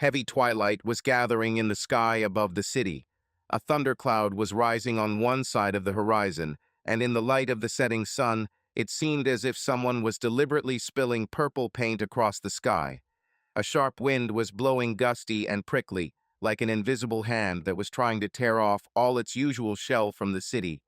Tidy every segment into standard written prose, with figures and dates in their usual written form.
Heavy twilight was gathering in the sky above the city. A thundercloud was rising on one side of the horizon, and in the light of the setting sun, it seemed as if someone was deliberately spilling purple paint across the sky. A sharp wind was blowing gusty and prickly, like an invisible hand that was trying to tear off all its usual shell from the city.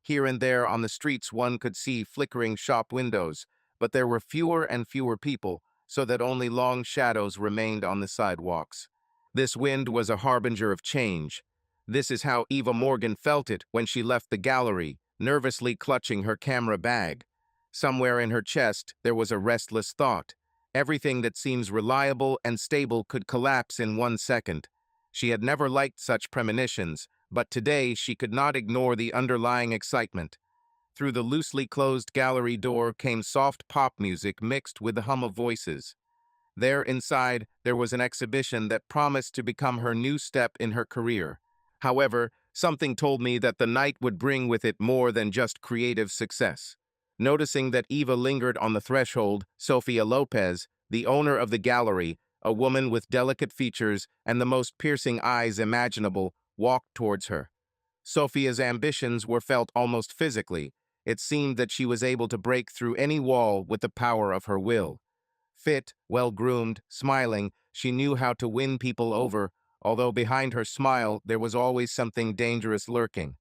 Here and there on the streets one could see flickering shop windows, but there were fewer and fewer people, so that only long shadows remained on the sidewalks. This wind was a harbinger of change. This is how Eva Morgan felt it when she left the gallery, nervously clutching her camera bag. Somewhere in her chest there was a restless thought. Everything that seems reliable and stable could collapse in 1 second. She had never liked such premonitions, but today she could not ignore the underlying excitement. Through the loosely closed gallery door came soft pop music mixed with the hum of voices. There inside, there was an exhibition that promised to become her new step in her career. However, something told me that the night would bring with it more than just creative success. Noticing that Eva lingered on the threshold, Sofia Lopez, the owner of the gallery, a woman with delicate features and the most piercing eyes imaginable, walked towards her. Sofia's ambitions were felt almost physically. It seemed that she was able to break through any wall with the power of her will. Fit, well-groomed, smiling, she knew how to win people over, although behind her smile there was always something dangerous lurking.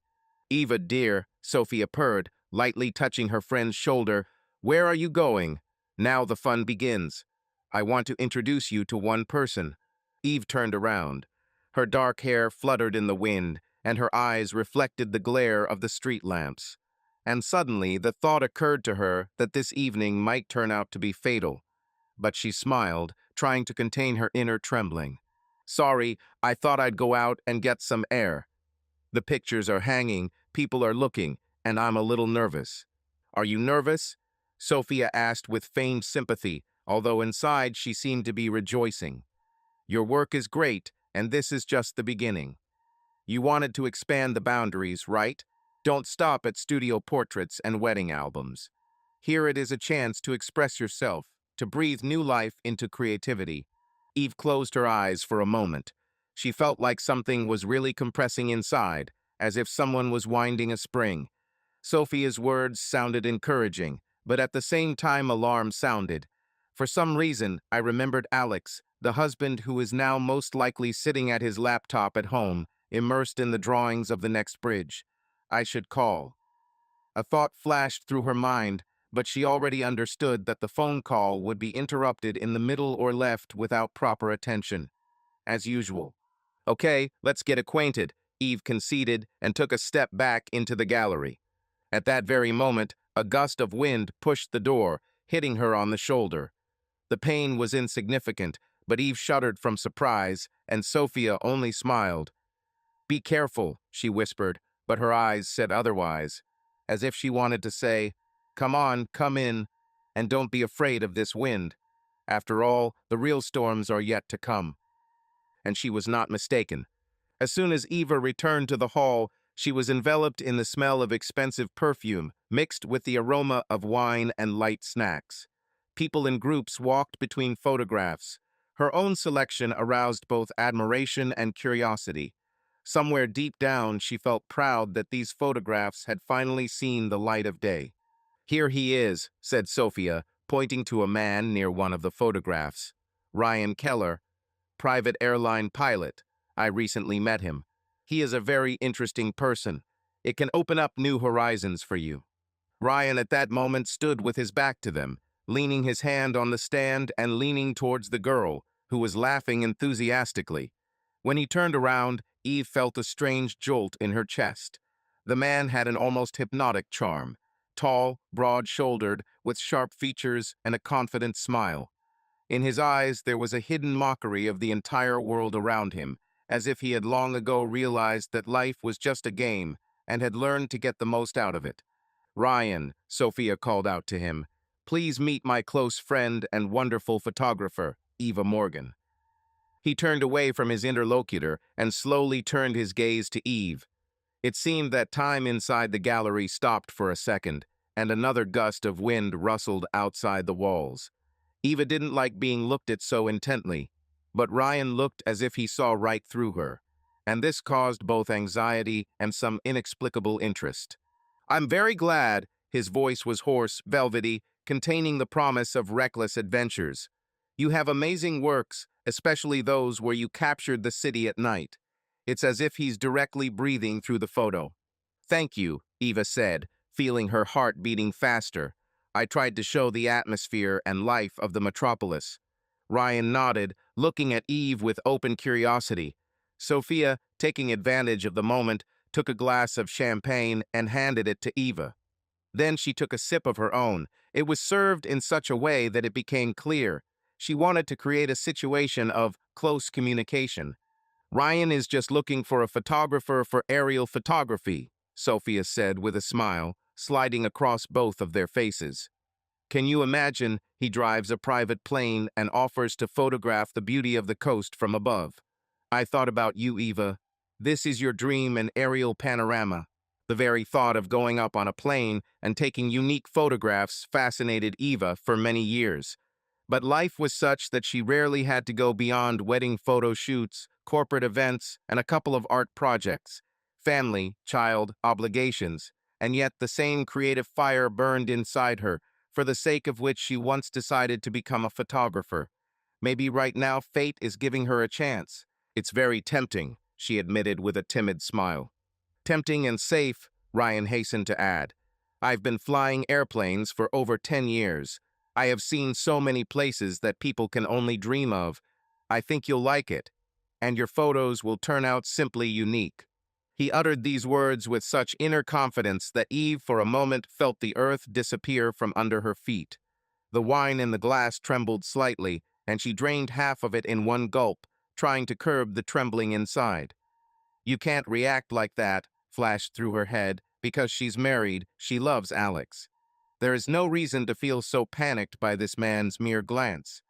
"Eva, dear," Sofia purred, lightly touching her friend's shoulder. "Where are you going? Now the fun begins. I want to introduce you to one person." Eve turned around. Her dark hair fluttered in the wind, and her eyes reflected the glare of the street lamps. And suddenly the thought occurred to her that this evening might turn out to be fatal. But she smiled, trying to contain her inner trembling. "Sorry, I thought I'd go out and get some air. The pictures are hanging, people are looking, and I'm a little nervous." "Are you nervous?" Sophia asked with feigned sympathy, although inside she seemed to be rejoicing. "Your work is great, and this is just the beginning. You wanted to expand the boundaries, right? Don't stop at studio portraits and wedding albums. Here it is a chance to express yourself, to breathe new life into creativity." Eve closed her eyes for a moment. She felt like something was really compressing inside, as if someone was winding a spring. Sophia's words sounded encouraging, but at the same time alarm sounded. For some reason, I remembered Alex, the husband who is now most likely sitting at his laptop at home, immersed in the drawings of the next bridge. I should call. A thought flashed through her mind, but she already understood that the phone call would be interrupted in the middle or left without proper attention. As usual. "Okay, let's get acquainted," Eve conceded and took a step back into the gallery. At that very moment, a gust of wind pushed the door, hitting her on the shoulder. The pain was insignificant, but Eve shuddered from surprise, and Sophia only smiled. "Be careful," she whispered, but her eyes said otherwise, as if she wanted to say, "Come on, come in, and don't be afraid of this wind. After all, the real storms are yet to come." And she was not mistaken. As soon as Eva returned to the hall, she was enveloped in the smell of expensive perfume, mixed with the aroma of wine and light snacks. People in groups walked between photographs. Her own selection aroused both admiration and curiosity. Somewhere deep down, she felt proud that these photographs had finally seen the light of day. "Here he is," said Sophia, pointing to a man near one of the photographs. "Ryan Keller, private airline pilot. I recently met him. He is a very interesting person. It can open up new horizons for you." Ryan at that moment stood with his back to them, leaning his hand on the stand and leaning towards the girl, who was laughing enthusiastically. When he turned around, Eve felt a strange jolt in her chest. The man had an almost hypnotic charm. Tall, broad-shouldered, with sharp features and a confident smile. In his eyes there was a hidden mockery of the entire world around him, as if he had long ago realized that life was just a game and had learned to get the most out of it. "Ryan," Sophia called out to him, "please meet my close friend and wonderful photographer, Eva Morgan." He turned away from his interlocutor and slowly turned his gaze to Eve. It seemed that time inside the gallery stopped for a second, and another gust of wind rustled outside the walls. Eva didn't like being looked at so intently. But Ryan looked as if he saw right through her, and this caused both anxiety and some inexplicable interest. "I'm very glad," his voice was hoarse, velvety, containing the promise of reckless adventures. "You have amazing works, especially those where you captured the city at night. It's as if he's directly breathing through the photo." "Thank you," Eva said, feeling her heart beating faster. "I tried to show the atmosphere and life of the metropolis." Ryan nodded, looking at Eve with open curiosity. Sophia, taking advantage of the moment, took a glass of champagne and handed it to Eva. Then she took a sip of her own. It was served in such a way that it became clear. She wanted to create a situation of close communication. "Ryan is just looking for a photographer for aerial photography," Sophia said with a smile, sliding across both of their faces. "Can you imagine, he drives a private plane and offers to photograph the beauty of the coast from above. I thought about you, Eva. This is your dream and aerial panorama." The very thought of going up on a plane and taking unique photographs fascinated Eva for many years. But life was such that she rarely had to go beyond wedding photo shoots, corporate events, and a couple of art projects. Family, child, obligations, and yet the same creative fire burned inside her, for the sake of which she once decided to become a photographer. Maybe right now fate is giving her a chance. "It's very tempting," she admitted with a timid smile. "Tempting and safe," Ryan hastened to add. "I've been flying airplanes for over 10 years. I have seen so many places that people can only dream of. I think you'll like it, and your photos will turn out simply unique." He uttered these words with such inner confidence that Eve for a moment felt the earth disappear from under her feet. The wine in the glass trembled slightly, and she drained half of it in one gulp, trying to curb the trembling inside. "You can't react like that," flashed through her head, "because she's married, she loves Alex. There is no reason to feel so panicked by this man's mere glance."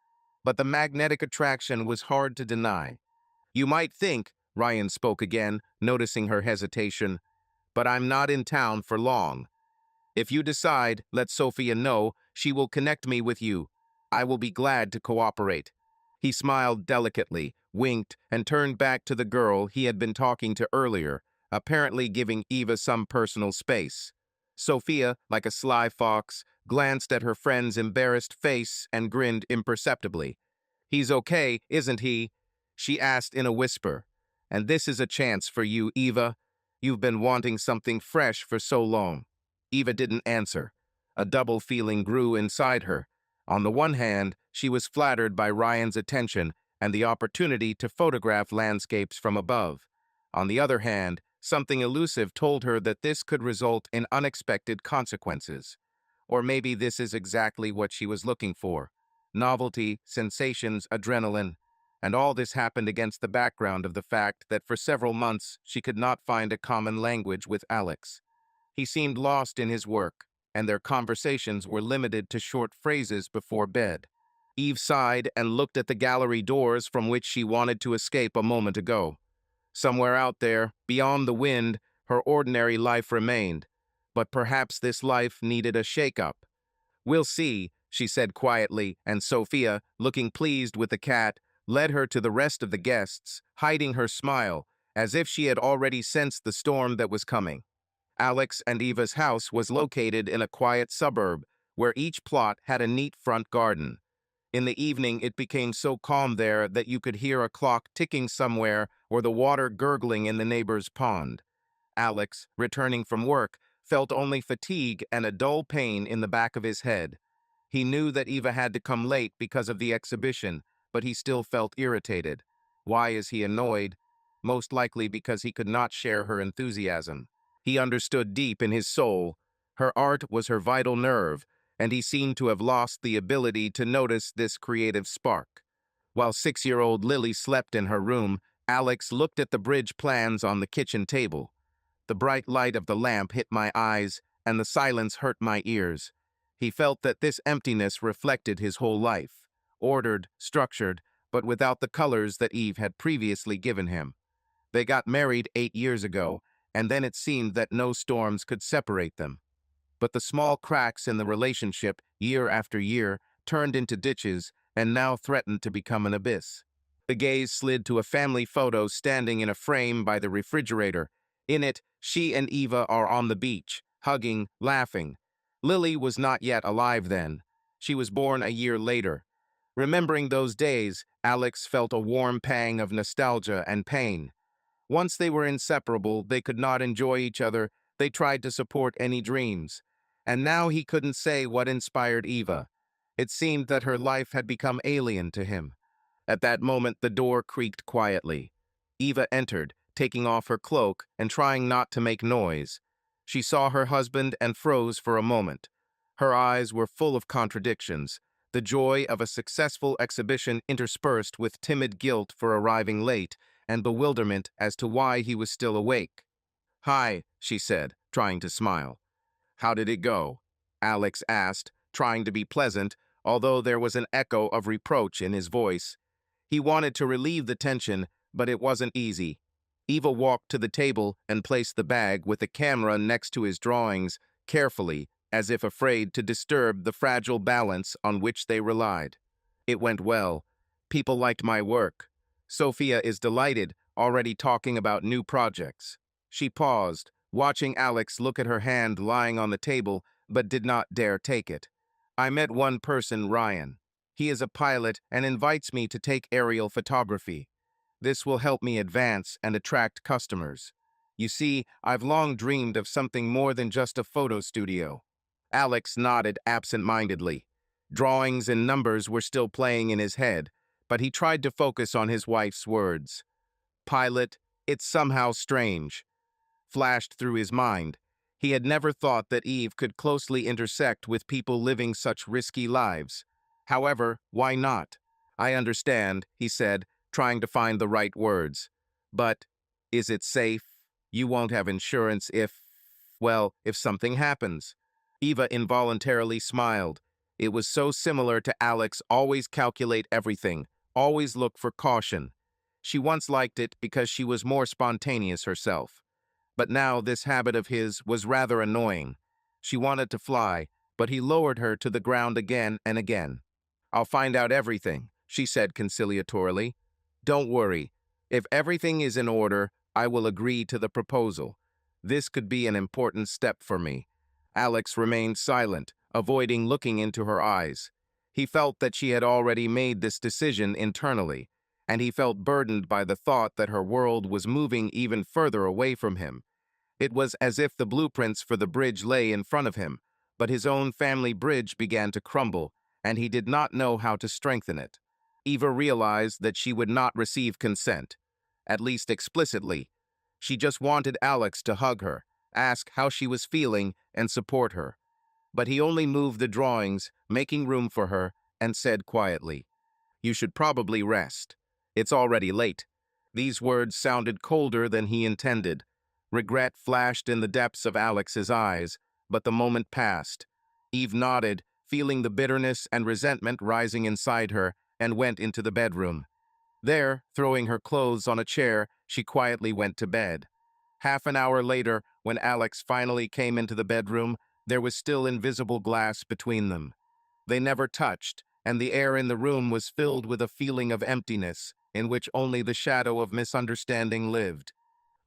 But the magnetic attraction was hard to deny. "You might think," Ryan spoke again, noticing her hesitation, "but I'm not in town for long. If you decide, let Sophia know. She will connect me with you. I will be glad to cooperate." He smiled delicately, winked, and turned back to the girl he had been talking to earlier, apparently giving Eva some personal space. Sophia, like a sly fox, glanced at her friend's embarrassed face and grinned imperceptibly. "He's okay, isn't he?" she asked in a whisper. "And this is a chance for you, Eva. You've been wanting something fresh for so long." Eva didn't answer. A double feeling grew inside her. On the one hand, she was flattered by Ryan's attention and the opportunity to photograph landscapes from above. On the other hand, something elusive told her that this could result in unexpected consequences. Or maybe this is exactly what she was looking for. Novelty, sensations, adrenaline. And all this happened against the background of the fact that for several months she could not find a common language with Alex. He seemed lost in his work, and their conversations were limited to short phrases before bed. Eve sighed and looked at the gallery doors from which she wanted to escape a moment ago. Somewhere out there, beyond the wind, her ordinary life remained. But perhaps this life needed a shake-up. "We'll see," she said quietly, and Sophia, looking pleased with the cat, led her to the rest of the guests, hiding her smile, as if she had already sensed the storm that was coming. Alex and Eva's house was located in a quiet suburb, where each plot had a neat front garden. In the evening, it became so calm there that you could hear a clock ticking somewhere or the water gurgling in the neighbor's pond. Alex, returning from work, felt only fatigue and a dull pain in the back of his head. He knew that Eva had to come late because of the exhibition, but he still felt irritated. Why is he annoyed? Most likely because he could not share her enthusiasm. He understood deep in his soul. Her art was her vital nerve, and he seemed to have lost the ability to notice this creative spark. While 6-year-old Lily slept in her room, Alex looked at the bridge plans on the kitchen table. The bright light of the lamp hit my eyes, and the silence hurt my ears. He felt that this emptiness reflected his whole life, ordered, structured, but without the colors that Eve had previously given him. They got married 8 years ago, and then it seemed that no storms could separate them. But the small cracks in the relationship, year after year, turned into ditches and now threatened to become an abyss. The gaze slid to a family photo standing in a frame by the refrigerator. In it, she and Eva are on the beach, hugging, laughing. Lily was not yet alive then. She was born a year later. Remembering those days, Alex felt a warm pang of nostalgia and pain. Once they were inseparable, they could not enjoy each other. They tried to support any dreams. And now he couldn't say what inspired Eva. It seemed that her life had become alien to him. At that moment, the door creaked quietly. Eva entered, taking off her cloak and trying not to make noise. She saw her husband and froze for a moment. Her eyes were full of contradictions, the joy of a successful exhibition interspersed with timid guilt for arriving late and bewilderment as to why he was still awake. "Hi," she said, trying to smile. "How did it go?" Alex asked, trying to be pleasant, although there was an echo of reproach in his voice. He wanted to relieve the tension, but it wasn't easy. Eva walked to the table and placed the bag with the camera next to his drawings, carefully, as if afraid to disturb the fragile balance on which they relied. "It went well. People liked my work. Sophia is delighted, already talking about new projects." She paused, watching Alex look at her hand lying on the table, but did not dare take it. "I met one person, Ryan. He is a pilot and invites me to take aerial photography. This will help me advance and attract customers. You see, I've long dreamed of something more than just a photo studio." Alex nodded absent-mindedly. Drawings and numbers were still playing in his head, but he tried to focus on his wife's words. "Pilot, it's somehow strange," flashed through his mind. He had never thought that Eve could closely intersect with people living such risky lives. However, why not? "I understand," he said, trying to find the right words. "But is it safe? You won't have insurance if something happens." Eva involuntarily smiled. It was so similar to Alex always calculate everything, always look for caution. She once liked it because she was more spontaneous herself. But now this habit of his was rather annoying. She wanted to fly, but he lowered her to the ground again and again. "I'll find out everything," she said conciliatorily. "Don't worry. If everything is in order, I will agree to the proposal. This could be an important step for me." Alex remained silent, avoiding looking into her eyes. He felt that she had already made this decision internally, and he felt burdened by the thought that her world was moving even further away from him. It was as if the blueprints for the bridge lay in front of him, but his own family bridge began to crumble, and he did not know how to strengthen it. Eva realized that she would not receive consent, at least explicitly. She just wanted Alex to hug her, ask how she was feeling, and support her. But he only moved the drawings, making room for her, and said quietly, "You should probably rest. It's already late." These words sounded colder than he intended. Regret flashed in the depths of Alex's eyes, but the moment passed. Eve nodded, feeling the bitterness and resentment rising inside her, and went into the bedroom. There, throwing her clothes on a chair, she quietly went to bed. Half an hour later, when Alex finally came into the bedroom, there was still invisible glass between them. They never touched, and the air in the room was filled with a feeling of emptiness, in which only the shadow of misunderstanding lived.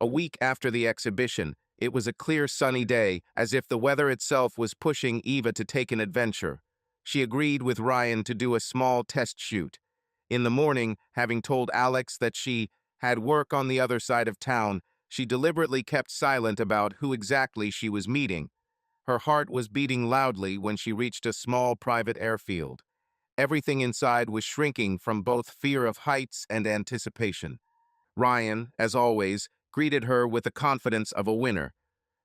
A week after the exhibition, it was a clear sunny day, as if the weather itself was pushing Eva to take an adventure. She agreed with Ryan to do a small test shoot. In the morning, having told Alex that she had work on the other side of town, she deliberately kept silent about who exactly she was meeting. Her heart was beating loudly when she reached a small private airfield. Everything inside was shrinking from both fear of heights and anticipation. Ryan, as always, greeted her with the confidence of a winner.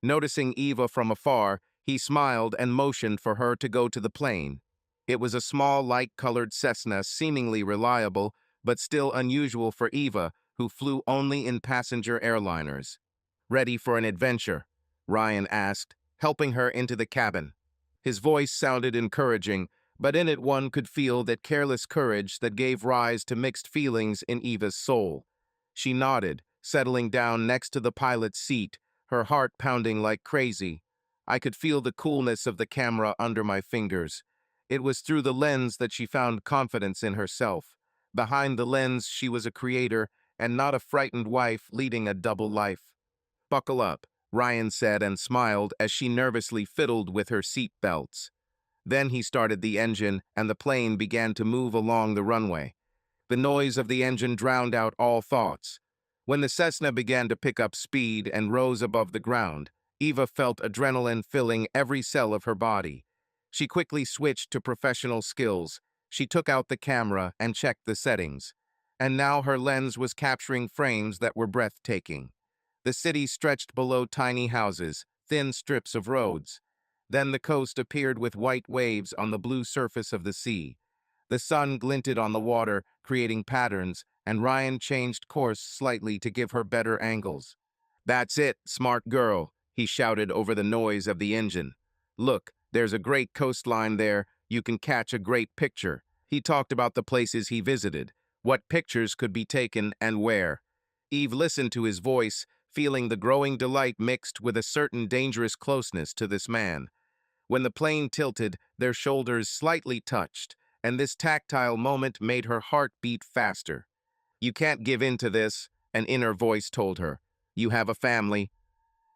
Noticing Eva from afar, he smiled and motioned for her to go to the plane. It was a small, light-colored Cessna, seemingly reliable, but still unusual for Eva, who flew only in passenger airliners. "Ready for an adventure?" Ryan asked, helping her into the cabin. His voice sounded encouraging, but in it one could feel that careless courage that gave rise to mixed feelings in Eva's soul. She nodded, settling down next to the pilot's seat, her heart pounding like crazy. I could feel the coolness of the camera under my fingers. It was through the lens that she found confidence in herself. Behind the lens, she was a creator and not a frightened wife leading a double life. "Buckle up," Ryan said and smiled as she nervously fiddled with her seat belts. Then he started the engine and the plane began to move along the runway. The noise of the engine drowned out all thoughts. When the Cessna began to pick up speed and rose above the ground, Eva felt adrenaline filling every cell of her body. She quickly switched to professional skills. She took out the camera and checked the settings. And now her lens was capturing frames that were breathtaking. The city stretched below tiny houses, thin strips of roads. Then the coast appeared with white waves on the blue surface of the sea. The sun glinted on the water, creating patterns, and Ryan changed course slightly to give her better angles. "That's it, smart girl," he shouted over the noise of the engine. "Look, there's a great coastline there. You can catch a great picture." He talked about the places he visited, what pictures could be taken and where. Eve listened to his voice, feeling the growing delight mixed with a certain dangerous closeness to this man. When the plane tilted, their shoulders slightly touched, and this tactile moment made her heart beat faster. "You can't give in to this," an inner voice told her. "You have a family."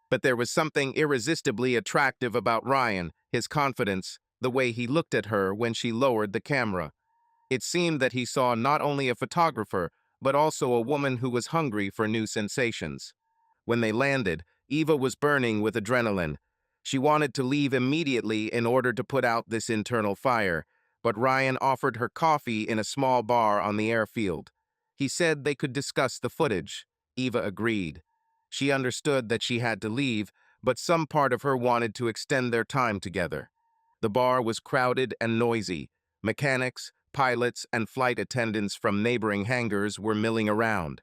But there was something irresistibly attractive about Ryan, his confidence, the way he looked at her when she lowered the camera. It seemed that he saw not only a photographer, but also a woman who was hungry for new sensations. When they landed, Eva was burning with adrenaline. She wanted to leave immediately in order to put out this internal fire, but Ryan offered her coffee in a small bar on the airfield. He said they could discuss the footage. Eva agreed. She understood that she had to leave, but some part of her wanted to extend their time together. The bar was crowded and noisy. Mechanics, pilots, and flight attendants from neighboring hangars were milling around.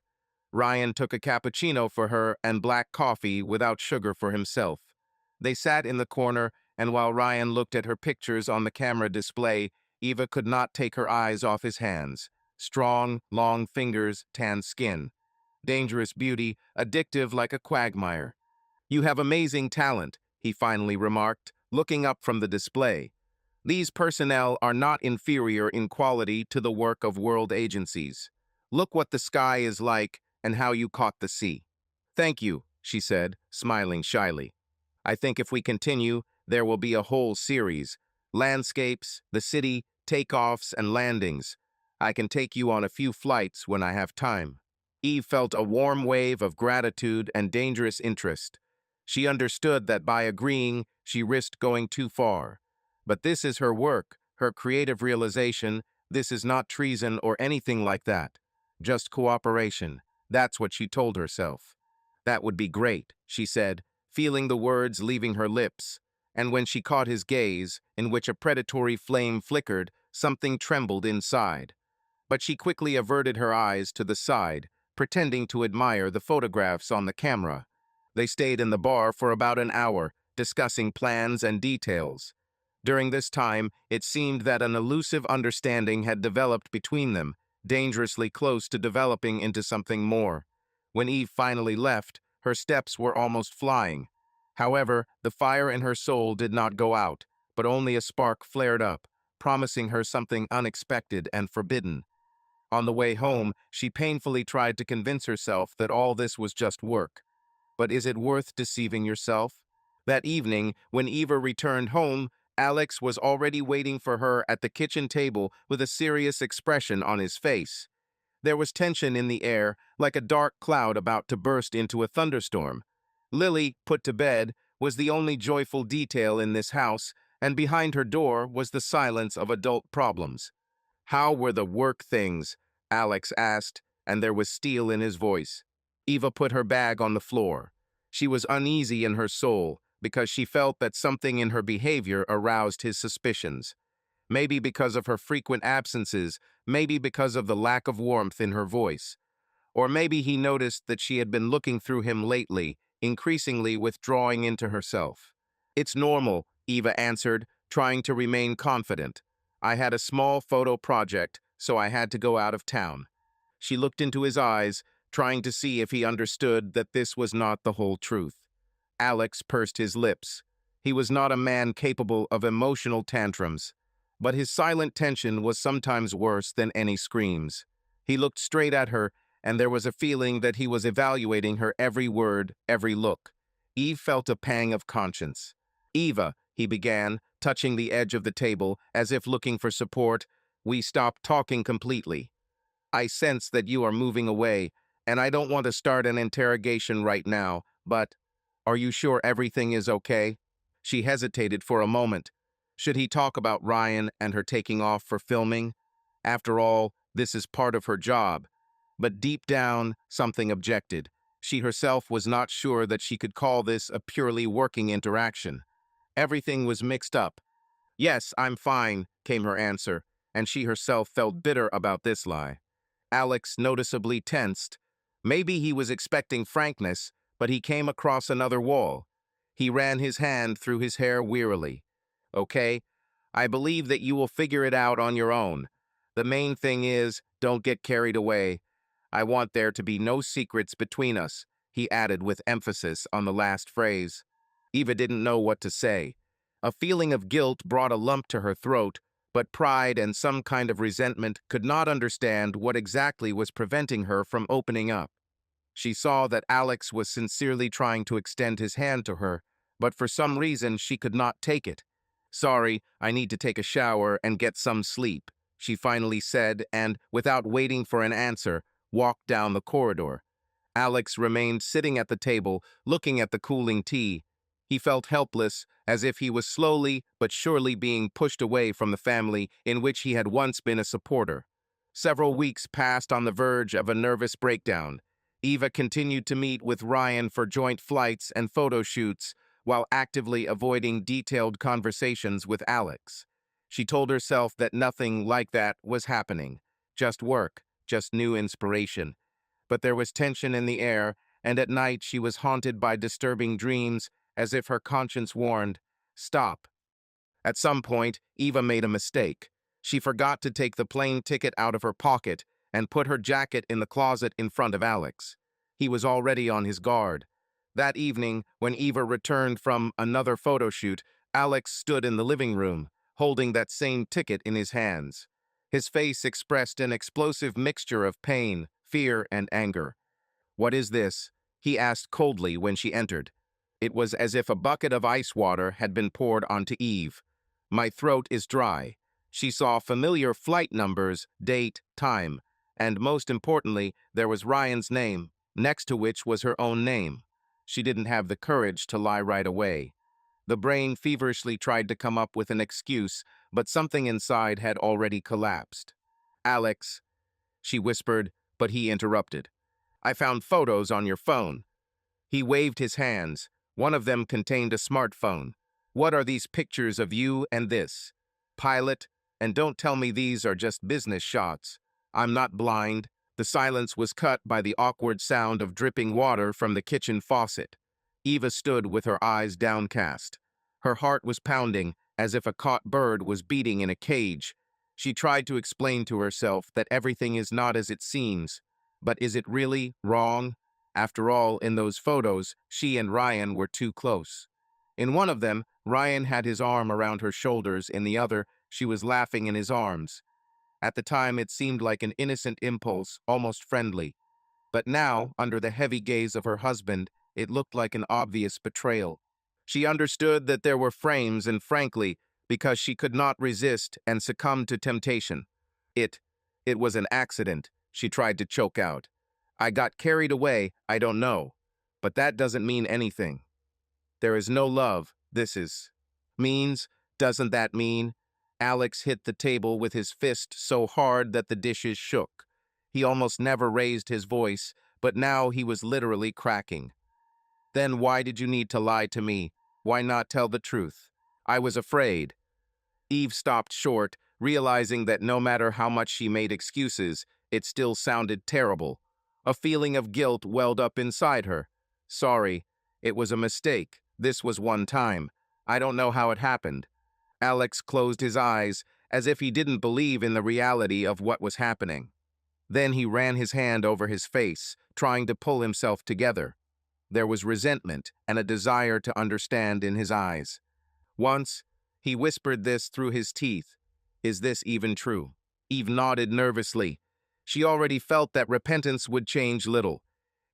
Ryan took a cappuccino for her and black coffee without sugar for himself. They sat in the corner, and while Ryan looked at her pictures on the camera display, Eva could not take her eyes off his hands. Strong, long fingers, tan skin. Dangerous beauty, addictive like a quagmire. "You have amazing talent," he finally remarked, looking up from the display. "These personnel are not inferior in quality to the work of world agencies. Look what the sky is like and how you caught the sea." "Thank you," she said, smiling shyly. "I think if we continue, there will be a whole series. Landscapes, the city, takeoffs, and landings. I can take you on a few flights when I have time." Eve felt a warm wave of gratitude and dangerous interest. She understood that by agreeing, she risked going too far. But this is her work, her creative realization. This is not treason or anything like that. Just cooperation. That's what she told herself. "That would be great," she said, feeling the words leaving her lips. And when she caught his gaze, in which a predatory flame flickered, something trembled inside. But she quickly averted her eyes to the side, pretending to admire the photographs on the camera. They stayed in the bar for about an hour, discussing plans and details. During this time, it seemed that an elusive understanding had developed between them, dangerously close to developing into something more. When Eve finally left, her steps were almost flying. However, the fire in her soul did not go out, but only a spark flared up, promising her something unexpected and forbidden. On the way home, she painfully tried to convince herself that all this was just work. But is it worth deceiving yourself? That evening, when Eva returned home, Alex was already waiting for her at the kitchen table with a serious expression on his face. There was tension in the air, like a dark cloud about to burst into a thunderstorm. Lily, put to bed, was the only joyful detail in this house, and behind her door was the silence of adult problems. "How were the work things?" Alex asked, and there was steel in his voice. Eva put her bag on the floor. She was uneasy in her soul because she felt that something in her behavior aroused his suspicions. Maybe because of her frequent absences, maybe because of the lack of warmth in her voice. Or maybe he noticed that she had been looking through him lately, increasingly withdrawing into herself. "It's normal," Eva answered, trying to remain confident. "I had a small photo project, so I had to go out of town." She looked into his eyes, trying to see if he understood that this was not the whole truth. Alex pursed his lips. He was not a man capable of emotional tantrums, but his silent tension was sometimes worse than any screams. He looked straight at her, and there was a feeling that he was evaluating her every word, every look. Eve felt a pang of conscience. "Eva," he began, touching the edge of the table as if looking for support, "we stopped talking completely. I sense that you are moving away, and I don't want to start an interrogation right now, but are you sure everything is okay?" She hesitated for a moment. Should he talk about Ryan and her taking off for filming? After all, this is part of her job. But deep down, something objected. She herself was not sure that she could call this a purely working interaction. Everything was mixed up. "Yes, I'm fine," came her answer, and she herself felt bitter about this lie. Alex noticeably tensed. Maybe he was expecting frankness, but he came across another wall. He ran his hand through his hair wearily. "Okay, I believe that you will figure it out on your own. The main thing is, don't get carried away. I want there to be no secrets between us," he added with emphasis on the last phrase. Eva didn't know what to say. A feeling of guilt brought a lump to her throat, but pride and some kind of resentment could not understand what exactly was preventing her from opening up. She saw that Alex was sincerely trying to extend his hand to her, but for some reason she could not take it. "Sorry, I need to take a shower and get some sleep," she finally said, and, without waiting for an answer, walked down the corridor. Alex remained sitting at the table, looking at the cooling tea. He felt helpless, as if he was slowly but surely being pushed away from the family in which he had once been a supporter. Several weeks passed on the verge of a nervous breakdown. Eva continued to meet with Ryan for joint flights and photo shoots, while actively avoiding detailed conversations with Alex. She told herself that nothing like that was happening. Just work, just new inspiration. But there was tension in the air, and at night she was haunted by disturbing dreams, as if her conscience warned, "Stop." At some point, Eva made a mistake. She forgot to take the plane ticket out of her pocket and put her jacket in the closet in front of Alex. He was already on his guard. That evening, when Eva returned from another photo shoot, Alex stood in the living room, holding that same ticket in his hands. His face expressed an explosive mixture of pain, fear, and anger. "What is this?" he asked coldly when she entered. It was as if a bucket of ice water had been poured onto Eve. "My throat is dry." She saw familiar flight numbers, date, time, and most importantly, there was Ryan's name, next to which was her own name. She didn't have the courage to lie right away. The brain feverishly tried to come up with an excuse, but something inside had already collapsed. "Alex," she whispered, but he interrupted. "I found photos on your phone." He waved his hands. One of them contained a smartphone. "What are these pictures of you and this? Pilot? And don't tell me these are just business shots. I'm not blind." The silence was cut by the awkward sound of dripping water from the kitchen faucet. Eva stood with her eyes downcast. Her heart was pounding, as if a caught bird was beating in a cage. She tried to explain to herself that everything is not as it seems. But is it really wrong? After all, in those photos, she and Ryan were too close. In one of them, Ryan had his arm around her shoulders. In the other, she was laughing in his arms. At the time, it seemed like an innocent impulse, almost friendly. But now, under the heavy gaze of her husband, it looked like an obvious betrayal. She understood that there were frames, and frankly, because she could not resist and succumb to temptation. It, it was an accident, she tried to choke out. "I got carried away, I don't know. But that doesn't mean anything. There is no love, this is. Means, doesn't that mean?" Alex hit the table with his fist so hard that the dishes shook. He almost never raised his voice, but now he was literally cracking. "Then why did you need to lie to me? Why not tell the truth?" "I was afraid." Eve stopped short, realizing that no matter how much she made excuses, it still sounded terrible. A feeling of guilt welled up inside her. "Sorry, it was a mistake. This was one time. I don't know how it happened." Alex closed his eyes, as if he didn't believe in the reality of what was happening. Then he ran his hand over his face, trying to pull himself together. There was resentment and a desire to understand in his eyes. Once, he whispered this through his teeth. "Is this even true?" Eve nodded nervously. She already felt that repentance would change little.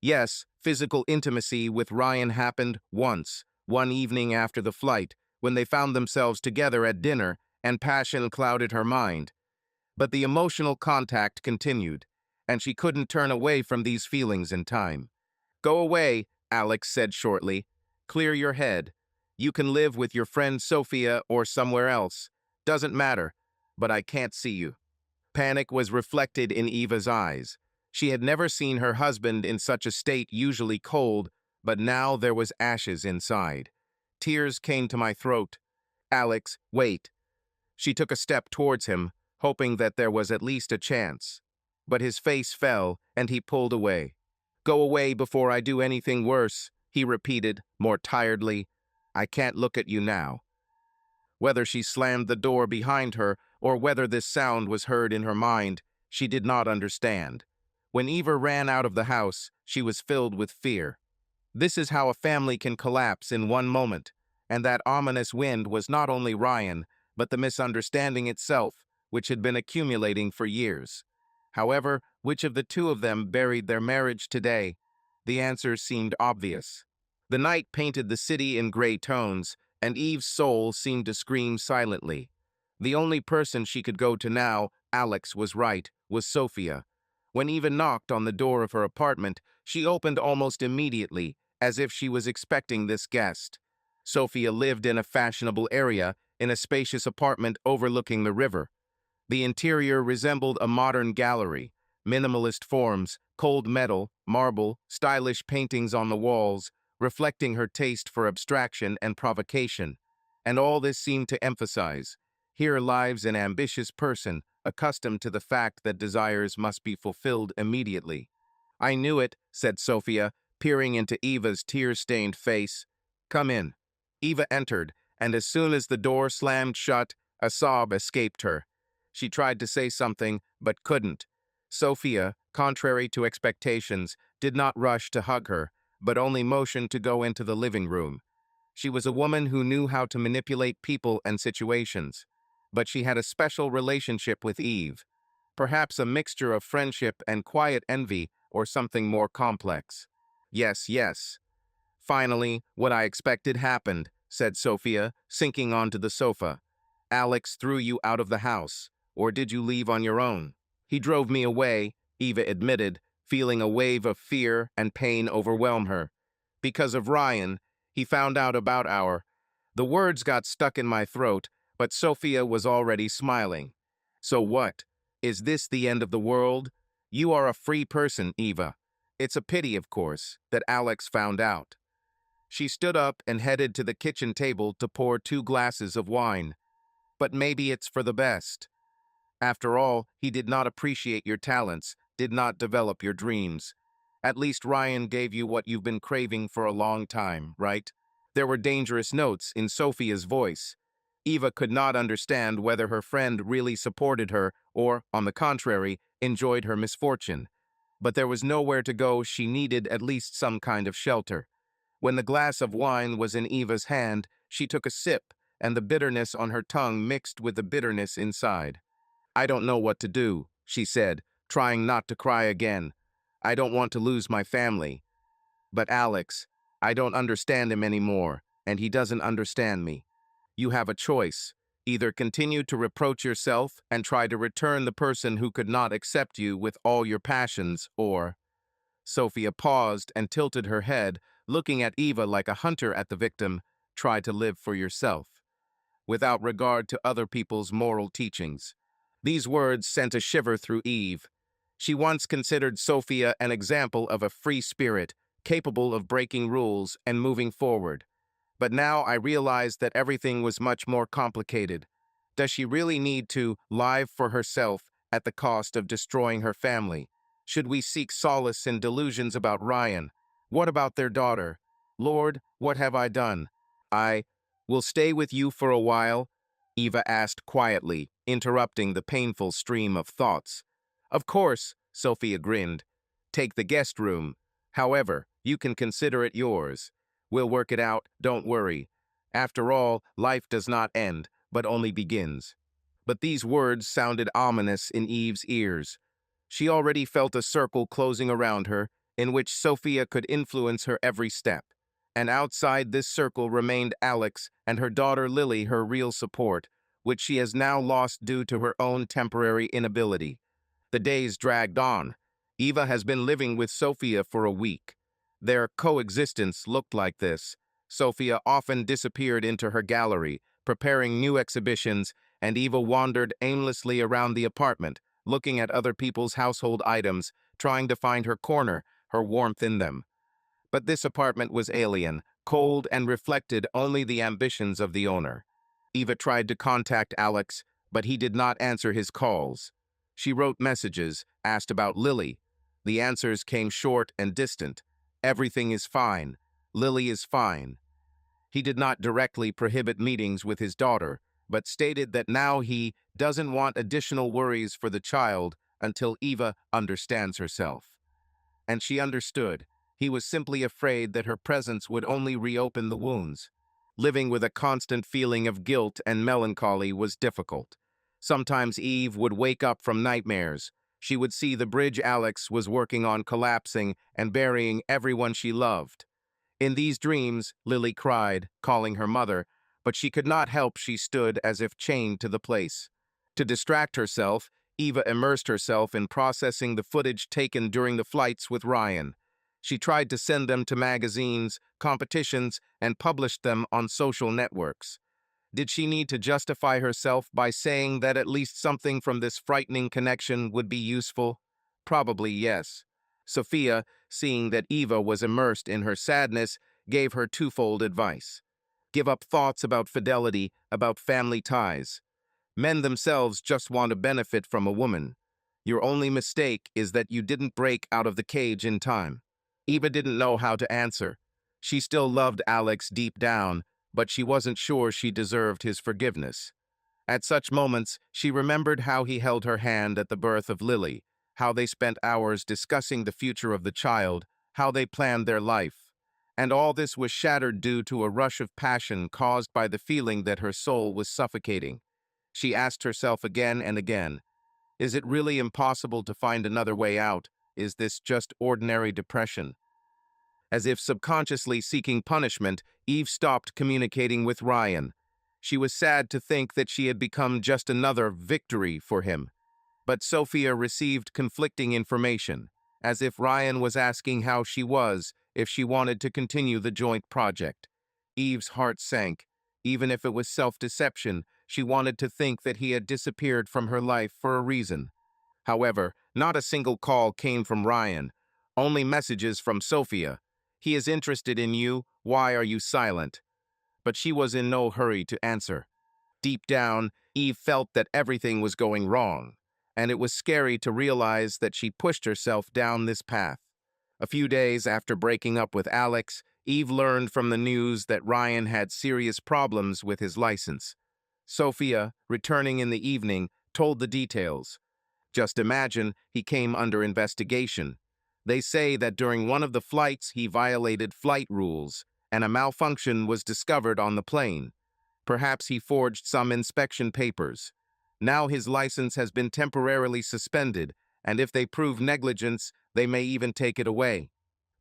Yes, physical intimacy with Ryan happened once, one evening after the flight, when they found themselves together at dinner, and passion clouded her mind. But the emotional contact continued, and she couldn't turn away from these feelings in time. "Go away," Alex said shortly. "Clear your head. You can live with your friend Sophia or somewhere else. Doesn't matter, but I can't see you." Panic was reflected in Eva's eyes. She had never seen her husband in such a state, usually cold, but now there was ashes inside. Tears came to my throat. "Alex, wait." She took a step towards him, hoping that there was at least a chance. But his face fell, and he pulled away. "Go away before I do anything worse," he repeated, more tiredly. "I can't look at you now." Whether she slammed the door behind her or whether this sound was heard in her mind, she did not understand. When Eva ran out of the house, she was filled with fear. This is how a family can collapse in one moment, and that ominous wind was not only Ryan, but the misunderstanding itself, which had been accumulating for years. However, which of the two of them buried their marriage today? The answer seemed obvious. The night painted the city in gray tones, and Eve's soul seemed to scream silently. The only person she could go to now, Alex was right, was Sophia. When Eva knocked on the door of her apartment, she opened almost immediately, as if she was expecting this guest. Sophia lived in a fashionable area, in a spacious apartment overlooking the river. The interior resembled a modern gallery. Minimalist forms, cold metal, marble, stylish paintings on the walls, reflecting her taste for abstraction and provocation. And all this seemed to emphasize, here lives an ambitious person, accustomed to the fact that desires must be fulfilled immediately. "I knew it," said Sophia, peering into Eva's tear-stained face. "Come in." Eva entered, and as soon as the door slammed shut, a sob escaped her. She tried to say something, but couldn't. Sophia, contrary to expectations, did not rush to hug her, but only motioned to go into the living room. She was a woman who knew how to manipulate people and situations. But she had a special relationship with Eve. Perhaps a mixture of friendship and quiet envy, or something more complex. "Yes, yes." "Finally, what I expected happened," said Sophia, sinking onto the sofa. "Alex threw you out of the house, or did you leave on your own?" "He drove me away," Eva admitted, feeling a wave of fear and pain overwhelm her. "Because of Ryan, he found out about our—" The words got stuck in my throat, but Sophia was already smiling. "So what? Is this the end of the world? You are a free person, Eva. It's a pity, of course, that Alex found out." She stood up and headed to the kitchen table to pour 2 glasses of wine. "But maybe it's for the best. After all, he did not appreciate your talents, did not develop your dreams. At least Ryan gave you what you've been craving for a long time, right?" There were dangerous notes in Sophia's voice. Eva could not understand whether her friend really supported her or, on the contrary, enjoyed her misfortune. But there was nowhere to go. She needed at least some kind of shelter. When the glass of wine was in Eva's hand, she took a sip, and the bitterness on her tongue mixed with the bitterness inside. "I don't know what to do," she said, trying not to cry again. "I don't want to lose my family. But Alex, I don't understand him anymore, and he doesn't understand me. You have a choice. Either continue to reproach yourself and try to return the person who could not accept you with all your passions, or—" Sophia paused and tilted her head, looking at Eva like a hunter at the victim. "Try to live for yourself, without regard to other people's moral teachings." These words sent a shiver through Eve. She once considered Sophia an example of a free spirit, capable of breaking rules and moving forward. But now I realized that everything was much more complicated. Does she really need to live for herself at the cost of destroying her family? Should we seek solace in delusions about Ryan? What about their daughter? Lord, what have I done? "I will stay with you for a while," Eva asked quietly, interrupting the painful stream of thoughts. "Of course," Sophia grinned. "Take the guest room. However, you can consider it yours. We'll work it out, don't worry. After all, life does not end, but only begins." But these words sounded ominous in Eve's ears. She already felt a circle closing around her, in which Sophia could influence her every step. And outside this circle remained Alex and her daughter Lily, her real support, which she has now lost due to her own temporary inability. The days dragged on. Eva has been living with Sophia for a week. Their coexistence looked like this. Sophia often disappeared into her gallery, preparing new exhibitions, and Eva wandered aimlessly around the apartment, looking at other people's household items, trying to find her corner, her warmth in them. But this apartment was alien, cold, and reflected only the ambitions of the owner. Eva tried to contact Alex, but he did not answer his calls. She wrote messages, asked about Lily. The answers came short and distant. Everything is fine. Lily is fine. He did not directly prohibit meetings with his daughter, but stated that now he doesn't want additional worries for the child until Eva understands herself. And she understood. He was simply afraid that her presence would only reopen the wounds. Living with a constant feeling of guilt and melancholy was difficult. Sometimes Eve would wake up from nightmares. She would see the bridge Alex was working on collapsing and burying everyone she loved. In these dreams, Lily cried, calling her mother, but she could not help. She stood as if chained to the place. To distract herself, Eva immersed herself in processing the footage taken during the flights with Ryan. She tried to send them to magazines, competitions, and published them on social networks. Did she need to justify herself by saying that at least something from this frightening connection would be useful? Probably yes. Sophia, seeing that Eva was immersed in her sadness, gave her twofold advice. Give up thoughts about fidelity, about family ties. Men themselves just want to benefit from a woman. Your only mistake is that you didn't break out of the cage in time. Eva didn't know how to answer. She still loved Alex deep down, but she wasn't sure she deserved his forgiveness. At such moments, she remembered how he held her hand at the birth of Lily, how they spent hours discussing the future of the child, how they planned their life. And all this was shattered due to a rush of passion caused by the feeling that her soul was suffocating. She asked herself again and again, is it really impossible to find another way out? Is this just ordinary depression? As if subconsciously seeking punishment, Eve stopped communicating with Ryan. She was sad to think that she had become just another victory for him. But Sophia received conflicting information, as if Ryan was asking how she was, if she wanted to continue the joint project. Eve's heart sank. Even if it was self-deception, she wanted to think that he had disappeared from her life for a reason. However, not a single call came from Ryan, only messages from Sophia. He is interested in you. Why are you silent? But she was in no hurry to answer. Deep down, Eve felt that everything was going wrong, and it was scary to realize that she pushed herself down this path. A few days after breaking up with Alex, Eve learned from the news that Ryan had serious problems with his license. Sophia, returning in the evening, told the details. Just imagine, he came under investigation. They say that during one of the flights he violated flight rules, and a malfunction was discovered on the plane. Perhaps he forged some inspection papers. Now his license has been temporarily suspended, and if they prove negligence, they may even take it away.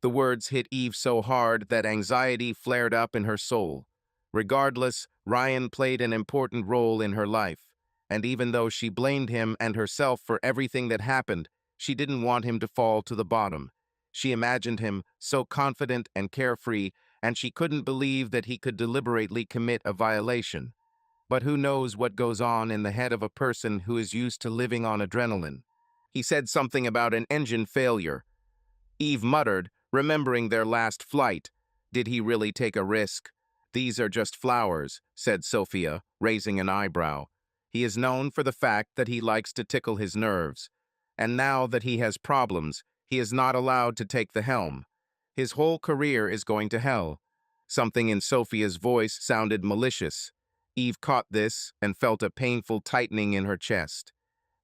The words hit Eve so hard that anxiety flared up in her soul. Regardless, Ryan played an important role in her life, and even though she blamed him and herself for everything that happened, she didn't want him to fall to the bottom. She imagined him so confident and carefree, and she couldn't believe that he could deliberately commit a violation. But who knows what goes on in the head of a person who is used to living on adrenaline? He said something about an engine failure. Eve muttered, remembering their last flight. Did he really take a risk? These are just flowers, said Sophia, raising an eyebrow. He is known for the fact that he likes to tickle his nerves. And now that he has problems, he is not allowed to take the helm. His whole career is going to hell. Something in Sophia's voice sounded malicious. Eve caught this and felt a painful tightening in her chest.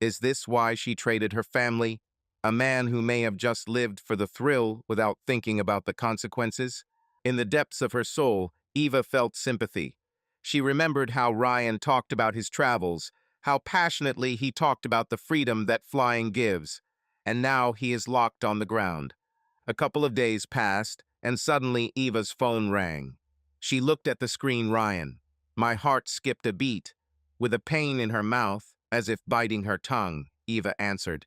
Is this why she traded her family? A man who may have just lived for the thrill without thinking about the consequences? In the depths of her soul, Eva felt sympathy. She remembered how Ryan talked about his travels, how passionately he talked about the freedom that flying gives. and now he is locked on the ground. A couple of days passed, and suddenly Eva's phone rang. She looked at the screen. Ryan. My heart skipped a beat. With a pain in her mouth, as if biting her tongue, Eva answered.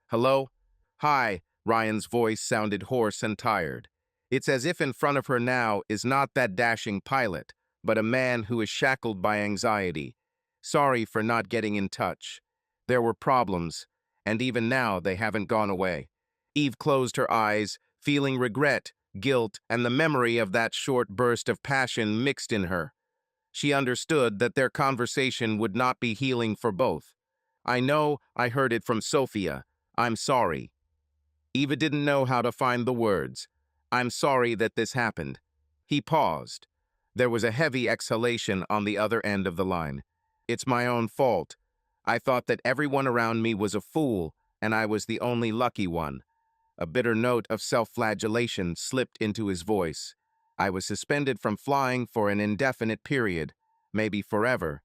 Hello? Hi, Ryan's voice sounded hoarse and tired. It's as if in front of her now is not that dashing pilot, but a man who is shackled by anxiety. Sorry for not getting in touch. There were problems, and even now they haven't gone away. Eve closed her eyes, feeling regret, guilt, and the memory of that short burst of passion mixed in her. She understood that their conversation would not be healing for both. I know I heard it from Sophia. I'm sorry. Eva didn't know how to find the words. I'm sorry that this happened. He paused. There was a heavy exhalation on the other end of the line. It's my own fault. I thought that everyone around me was a fool, and I was the only lucky one. A bitter note of self-flagellation slipped into his voice. I was suspended from flying for an indefinite period, maybe forever.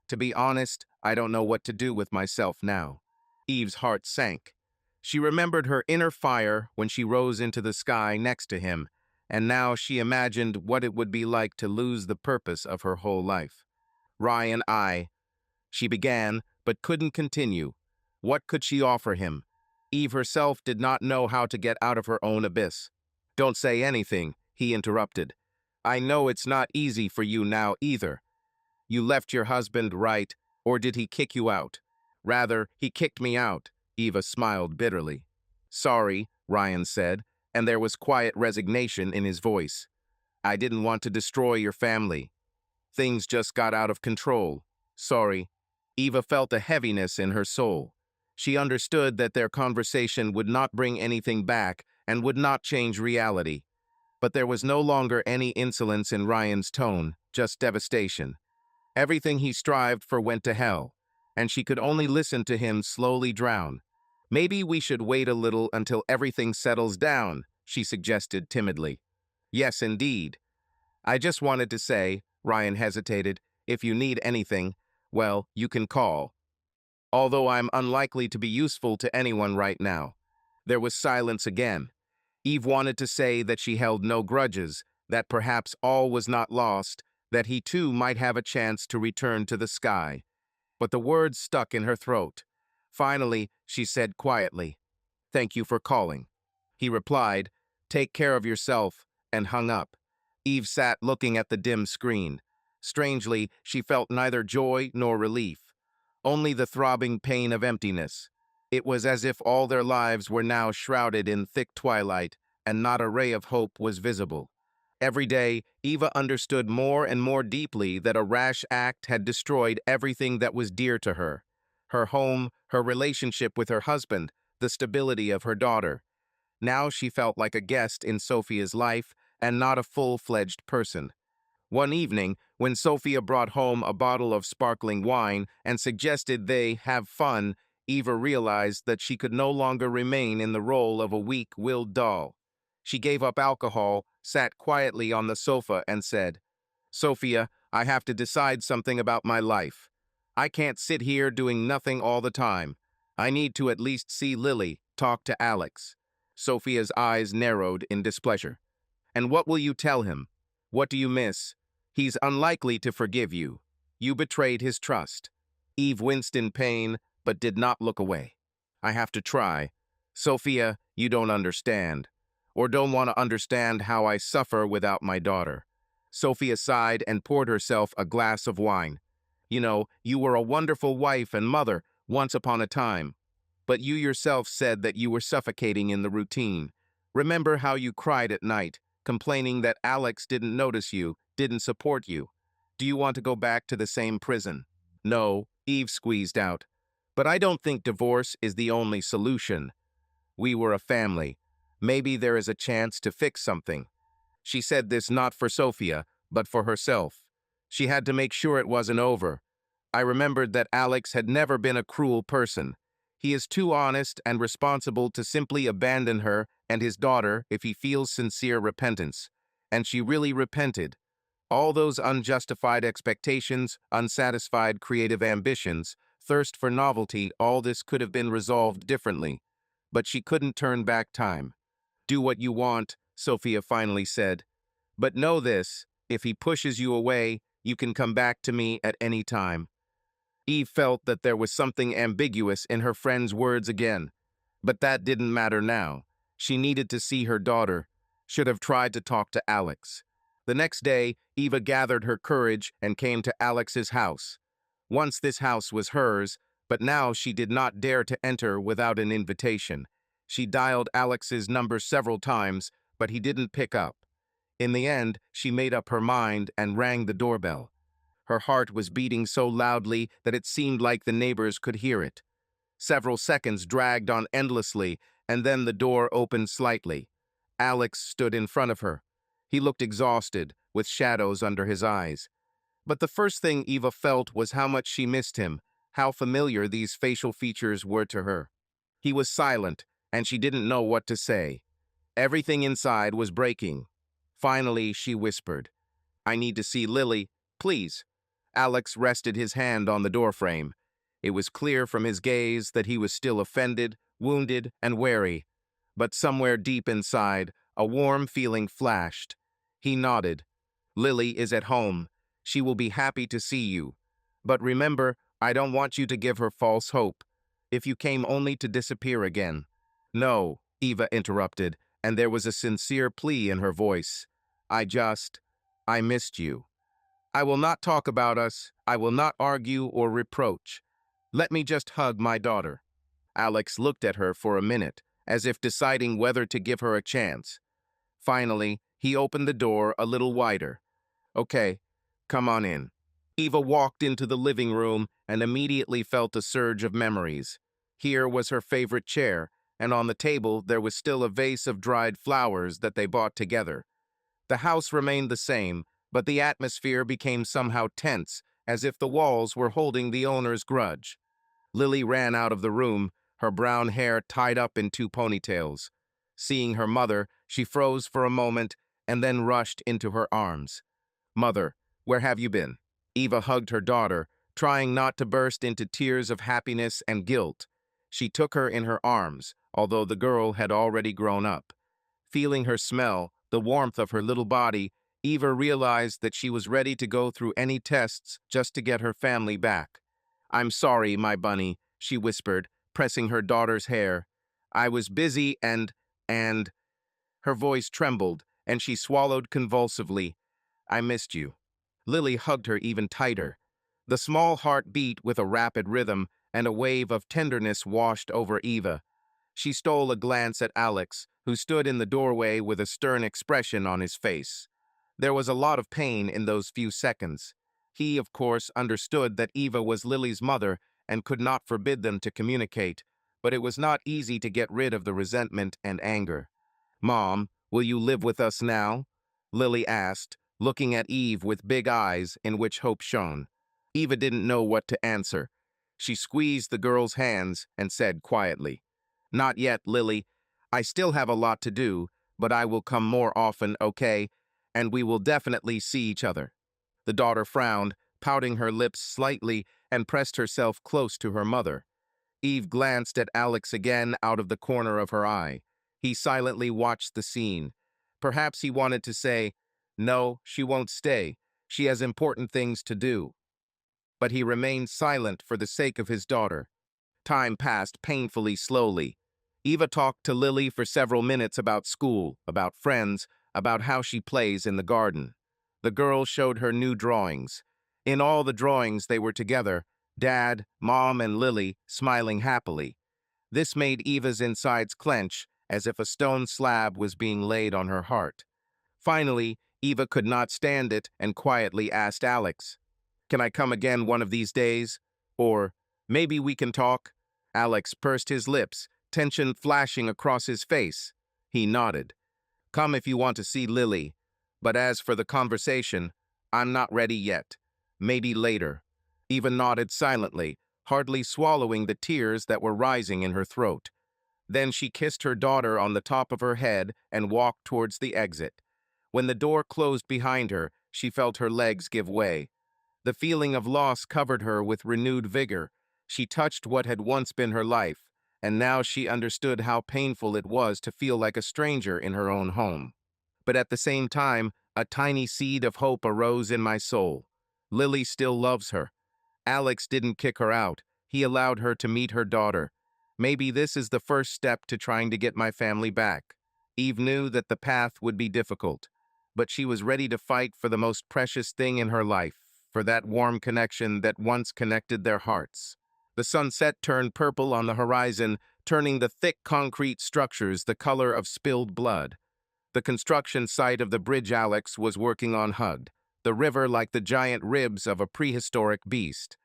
To be honest, I don't know what to do with myself now. Eve's heart sank. She remembered her inner fire when she rose into the sky next to him, and now she imagined what it would be like to lose the purpose of her whole life. Ryan, she began, but couldn't continue. What could she offer him? Eve herself did not know how to get out of her own abyss. Don't say anything, he interrupted. I know it's not easy for you now either. You left your husband, right? Or did he kick you out? Rather, he kicked me out. Eva smiled bitterly. Sorry, Ryan said, and there was quiet resignation in his voice. I didn't want to destroy your family. Things just got out of control. Sorry. Eva felt a heaviness in her soul. She understood that their conversation would not bring anything back and would not change reality. But there was no longer any insolence in Ryan's tone, just devastation. Everything he strived for went to hell, and she could only listen to him slowly drown. Maybe we should wait a little until everything settles down, she suggested timidly. Yes, indeed. I just wanted to say, Ryan hesitated, if you need anything, well, you can call. Although I'm unlikely to be useful to anyone right now. There was silence again. Eve wanted to say that she held no grudges, that perhaps all was not lost, that he too might have a chance to return to the sky. But the words stuck in her throat. Finally, she said quietly, Thank you for calling. He replied, Take care of yourself, and hung up. Eve sat looking at the dim screen. Strangely, she felt neither joy nor relief, only the throbbing pain of emptiness. It was as if all their lives were now shrouded in thick twilight, and not a ray of hope was visible. Every day, Eva understood more and more deeply that a rash act had destroyed everything that was dear to her. Her home, her relationship with her husband, the stability of her daughter. Now she felt like a guest in Sophia's life and not a full-fledged person. One evening, when Sophia brought home a bottle of sparkling wine and suggested they have fun, Eva realized that she could no longer remain in the role of a weak-willed doll. She gave up alcohol, sat quietly on the sofa, and said, Sophia, I have to decide something about my life. I can't sit here doing nothing all the time. I need to at least see Lily, talk to Alex. Sophia's eyes narrowed in displeasure. And what will you tell him? What do you miss? He's unlikely to forgive you. You betrayed his trust. Eve winced in pain, but did not look away. I have to try. Sophia, you don't understand. Or don't want to understand how I suffer without my daughter. Sophia sighed and poured herself a glass of wine. You know, you were a wonderful wife and mother once upon a time. But you yourself said that you were suffocating in the routine. Remember how you cried at night, complaining that Alex didn't notice you, didn't support you. Do you want to go back to the same prison? No, Eve squeezed out. But I don't think divorce is the only solution. We were a family. Maybe there is a chance to fix something. She said this not for Sophia, but for herself. She had to make sure it wasn't over. I remembered that Alex had never been a cruel person. He is too honest and responsible to simply abandon her and his daughter if he feels sincere repentance. And she really repented. All those unjustified expectations, unsatisfied creative ambitions, thirst for novelty, all this could have been resolved differently. but she couldn't turn back time. "Do what you want," Sophia finally said. "But know this, if he pushes you away, you can come back to me at any time." Eve felt that there was something ambiguous in her friend's words again. But that didn't matter now. She needed to see her daughter. Should have tried to talk to Alex. The next day, Eva gathered her courage and came to Alex's house. Once this house was hers, but now she did not dare to enter without an invitation. She dialed Alex's number several times, but he didn't pick up. In the end, she made up her mind and rang the doorbell. Her heart was beating so loudly that it seemed like the neighbors could hear it. Several seconds dragged on endlessly, and then the door opened slightly. Alex stood in front of her. He looked exhausted, with shadows under his eyes. But the first thing Eva felt was how much she missed him, how familiar these facial features were to her. He was silent, and she didn't know what to say. Everything inside was breaking. Finally, she whispered, "I need to see Lily, please." Alex rested his hand on the doorframe. It was clear from his gaze that he was still offended, wounded, and wary. But somewhere deep inside, a warm feeling flashed. He nodded. "Lily is at home. She will be happy to see you. But remember, I don't want you to give her false hope. If you came only to disappear again." "No," Eva interrupted, and there was a sincere plea in her voice. I missed you. I will not talk about us. I will not argue or reproach. Let me just hug my daughter." Alex looked at her for a minute, as if deciding whether to give her a chance. Finally, he opened the door a little wider. "Okay, come on in." Eva walked into the living room and immediately felt a surge of memories. Here was her favorite chair, and on the table there was still a vase of dried flowers that they bought together. The house remained the same, but the atmosphere became somehow tense, as if the walls were holding the owner's grudge. Lily ran out of the room, her brown hair tied up in two ponytails. Seeing her mother, she froze for a moment and then rushed into her arms. "Mother, where have you been?" Eva hugged her daughter, trying not to burst into tears of happiness and guilt. She took her in her arms, although the girl had already grown up. Feeling her smell, the warmth of her little body, Eva realized that she was ready to go through any tests just to get her family back. "I'm sorry, my bunny," she whispered, pressing her daughter's hair. "I was busy and—" Her voice trembled, and she swallowed convulsively. "I missed you." Lily hugged her even tighter. The small heart beat with a rapid rhythm, and a wave of tenderness washed over Eva. She stole a glance at Alex, who stood in the doorway with a stern expression on his face. There was a lot of pain in those few seconds. He, of course, understood that Eva was Lily's mother and could not forbid them to communicate, but it was not easy to get rid of the resentment and anger. "Mom, will you live with us now?" Lily asked, looking at Eve with big eyes in which hope shone. Eva didn't know what to answer. She squeezed the girl's hands and said quietly, "Not yet, Lily. I still have a lot to do, but I will come more often, okay? And we will definitely see each other." The daughter frowned, pouting her lips slightly, and pressed herself close to her mother. Eve glanced at Alex again out of the corner of her eye. He silently watched the scene. Perhaps he wanted to say, "No, she won't stay. She has important things to do." But he remained silent for the sake of his daughter. Time passed painfully slowly. Eva talked to Lily for several minutes about school, about friends, about how she plays in the garden. The girl showed her new drawings. In all the drawings they were together, Dad, Mom, and Lily smiling happily. This made Eva's insides clench, as if a stone slab was being laid on her heart. Finally, Eva could not stand it and quietly asked Alex, "Can I come again one of these days? Or, maybe we can talk?" Alex pursed his lips, tension flashing across his face. He nodded. "Come if you want to see Lily. But as for the conversation, I'm not ready yet. Maybe later." Eva nodded silently, hardly swallowing the tears that were rising in her throat. Then she kissed her daughter on the top of her head and walked towards the exit. When the door closed behind her, she felt her legs give way. The feeling of loss covered her with renewed vigor. She touched what had once been her life, and now she understood how painful it was to feel like a stranger in her own home. But at the same time, a tiny seed of hope arose in my soul. Lily still loves her. Alex didn't kick her out. He allowed her to meet her daughter. Maybe this is the first step to trying to get my family back. Eve knew that the path would be difficult, but she was ready to fight for the most precious thing in her life, for that warm connection that once connected their hearts. The sunset turned purple on the horizon, turning the thick concrete structures the color of spilled blood. The construction site of the bridge Alex was working on hugged, the river like the giant ribs of a prehistoric beast.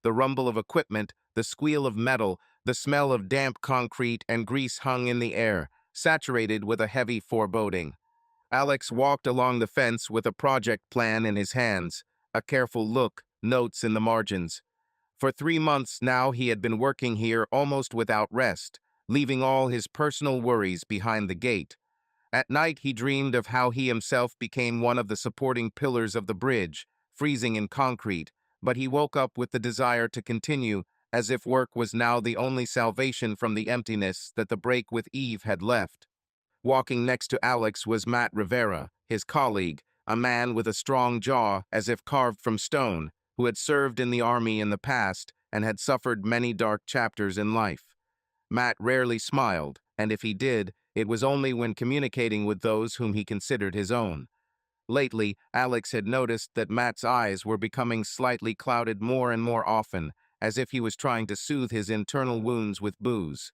The rumble of equipment, the squeal of metal, the smell of damp concrete and grease hung in the air, saturated with a heavy foreboding. Alex walked along the fence with a project plan in his hands, a careful look, notes in the margins. For 3 months now he had been working here almost without rest, leaving all his personal worries behind the gate. At night he dreamed of how he himself became one of the supporting pillars of the bridge, freezing in concrete, but he woke up with the desire to continue, as if work was now the only salvation from the emptiness that the break with Eve had left. Walking next to Alex was Matt Rivera, his colleague, a man with a strong jaw as if carved from stone, who had served in the army in the past and had suffered many dark chapters in life. Matt rarely smiled, and if he did, it was only when communicating with those whom he considered his own. Lately, Alex had noticed that Matt's eyes were becoming slightly clouded more and more often, as if he was trying to soothe his internal wounds with booze.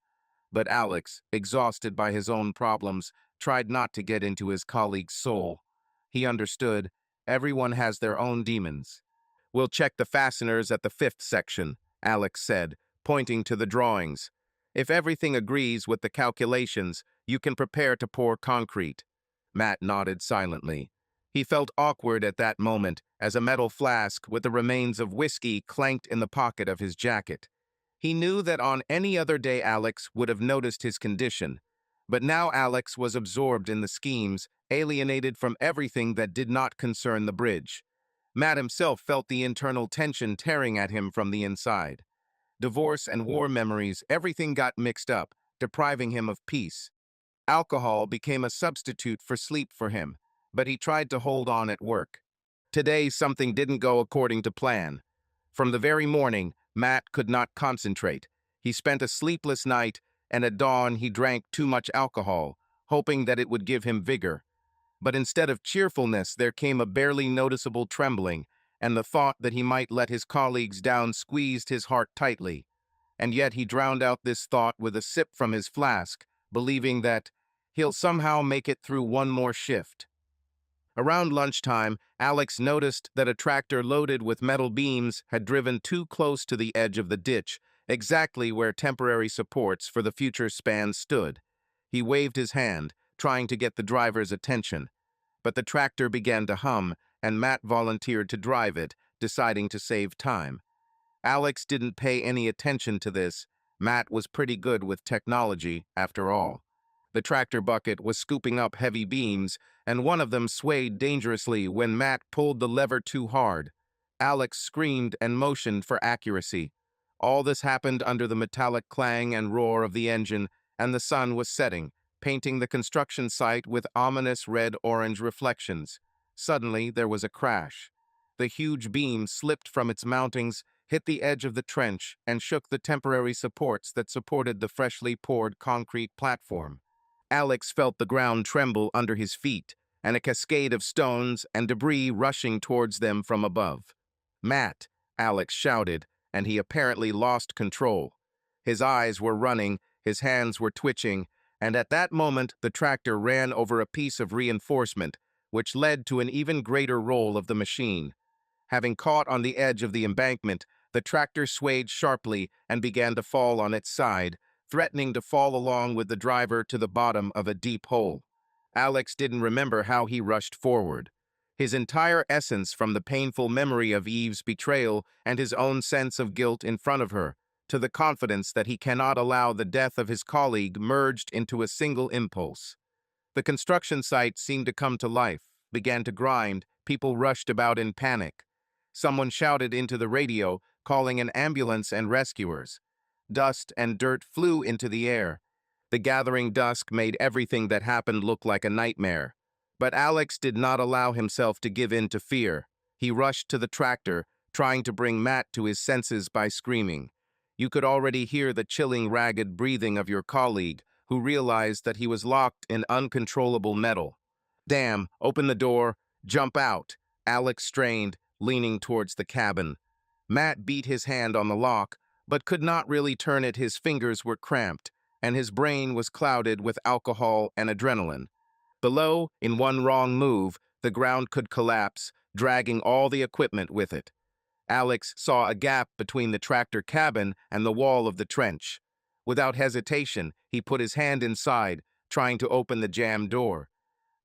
But Alex, exhausted by his own problems, tried not to get into his colleague's soul. He understood, everyone has their own demons. "We'll check the fasteners at the 5th section," Alex said, pointing to the drawings. "If everything agrees with the calculations, you can prepare to pour concrete." Matt nodded silently. He felt awkward at that moment as a metal flask with the remains of whiskey clanked in the pocket of his jacket. He knew that on any other day Alex would have noticed his condition, but now Alex was absorbed in the schemes, alienated from everything that did not concern the bridge. Matt himself felt the internal tension tearing at him from the inside. Divorce and war memories, everything got mixed up, depriving him of peace. Alcohol became a substitute for sleep for him, but he tried to hold on at work. Today, something didn't go according to plan. From the very morning, Matt could not concentrate. He spent a sleepless night, and at dawn he drank too much alcohol, hoping that it would give him vigor. But instead of cheerfulness, there came a barely noticeable trembling, and the thought that he might let his colleagues down squeezed his heart tightly. And yet he drowned out this thought with a sip from his flask, believing that he'll somehow make it through one more shift. Around lunchtime, Alex noticed that a tractor loaded with metal beams had driven too close to the edge of the ditch, exactly where temporary supports for the future span stood. He waved his hand, trying to get the driver's attention. But the tractor began to hum, and Matt volunteered to drive it, deciding to save time. Alex didn't pay any attention to this. Matt was pretty good with technology, after all. The tractor bucket was scooping up heavy beams, and one of them swayed dangerously when Matt pulled the lever too hard. Alex screamed and motioned for accuracy. All this happened under the metallic clang and roar of the engine, and the sun was setting, painting the construction site with ominous red-orange reflections. Suddenly, there was a crash. The huge beam slipped from its mountings, hit the edge of the trench, and shook the temporary supports that supported the freshly poured concrete platform. Alex felt the ground tremble under his feet, and a cascade of stones and debris rushing towards them from above. "Matt!" Alex shouted, and he apparently lost control. His eyes were running, his hands were twitching, and at that moment the tractor ran over a piece of reinforcement, which led to an even greater roll of the machine. Having caught on the edge of the embankment, the tractor swayed sharply and began to fall on its side, threatening to fall along with the driver to the bottom of a deep hole. Alex didn't remember how he rushed forward. His entire essence, from the painful memory of Eve's betrayal and his own sense of guilt in front of her, to the confidence that he cannot allow the death of his colleague, merged into a single impulse. The construction site seemed to come to life, began to grind, people rushed about in panic. Someone shouted into the radio, calling an ambulance and rescuers. Dust and dirt flew into the air. The gathering dusk made everything that happened look like a nightmare. But Alex did not allow himself to give in to fear. He rushed to the tractor, trying to bring Matt to his senses by screaming. You could already hear the chilling, ragged breathing of your colleague, who realized that he was locked in uncontrollable metal. Damn, open the door, jump out. Alex strained, leaning towards the cabin. Matt beat his hand on the lock, but could not really turn it. His fingers were cramped, and his brain was clouded with alcohol and adrenaline. Below, in one wrong move, the ground could collapse, dragging all the equipment with it. Alex saw a gap between the tractor cabin and the wall of the trench. Without hesitation, he put his hand inside, trying to open the jammed door.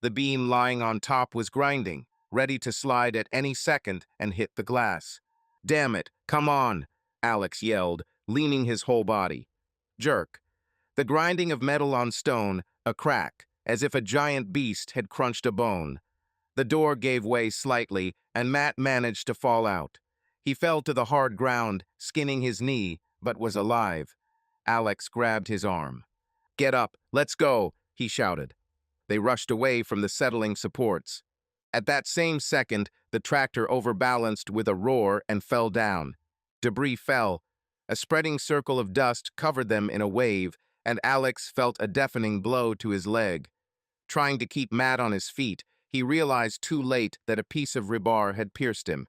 The beam lying on top was grinding, ready to slide at any second and hit the glass. "Damn it, come on," Alex yelled, leaning his whole body. Jerk. The grinding of metal on stone, a crack, as if a giant beast had crunched a bone. The door gave way slightly, and Matt managed to fall out. He fell to the hard ground, skinning his knee, but was alive. Alex grabbed his arm. "Get up, let's go," he shouted. They rushed away from the settling supports. At that same second, the tractor overbalanced with a roar and fell down. Debris fell. A spreading circle of dust covered them in a wave, and Alex felt a deafening blow to his leg. Trying to keep Matt on his feet, he realized too late that a piece of rebar had pierced him.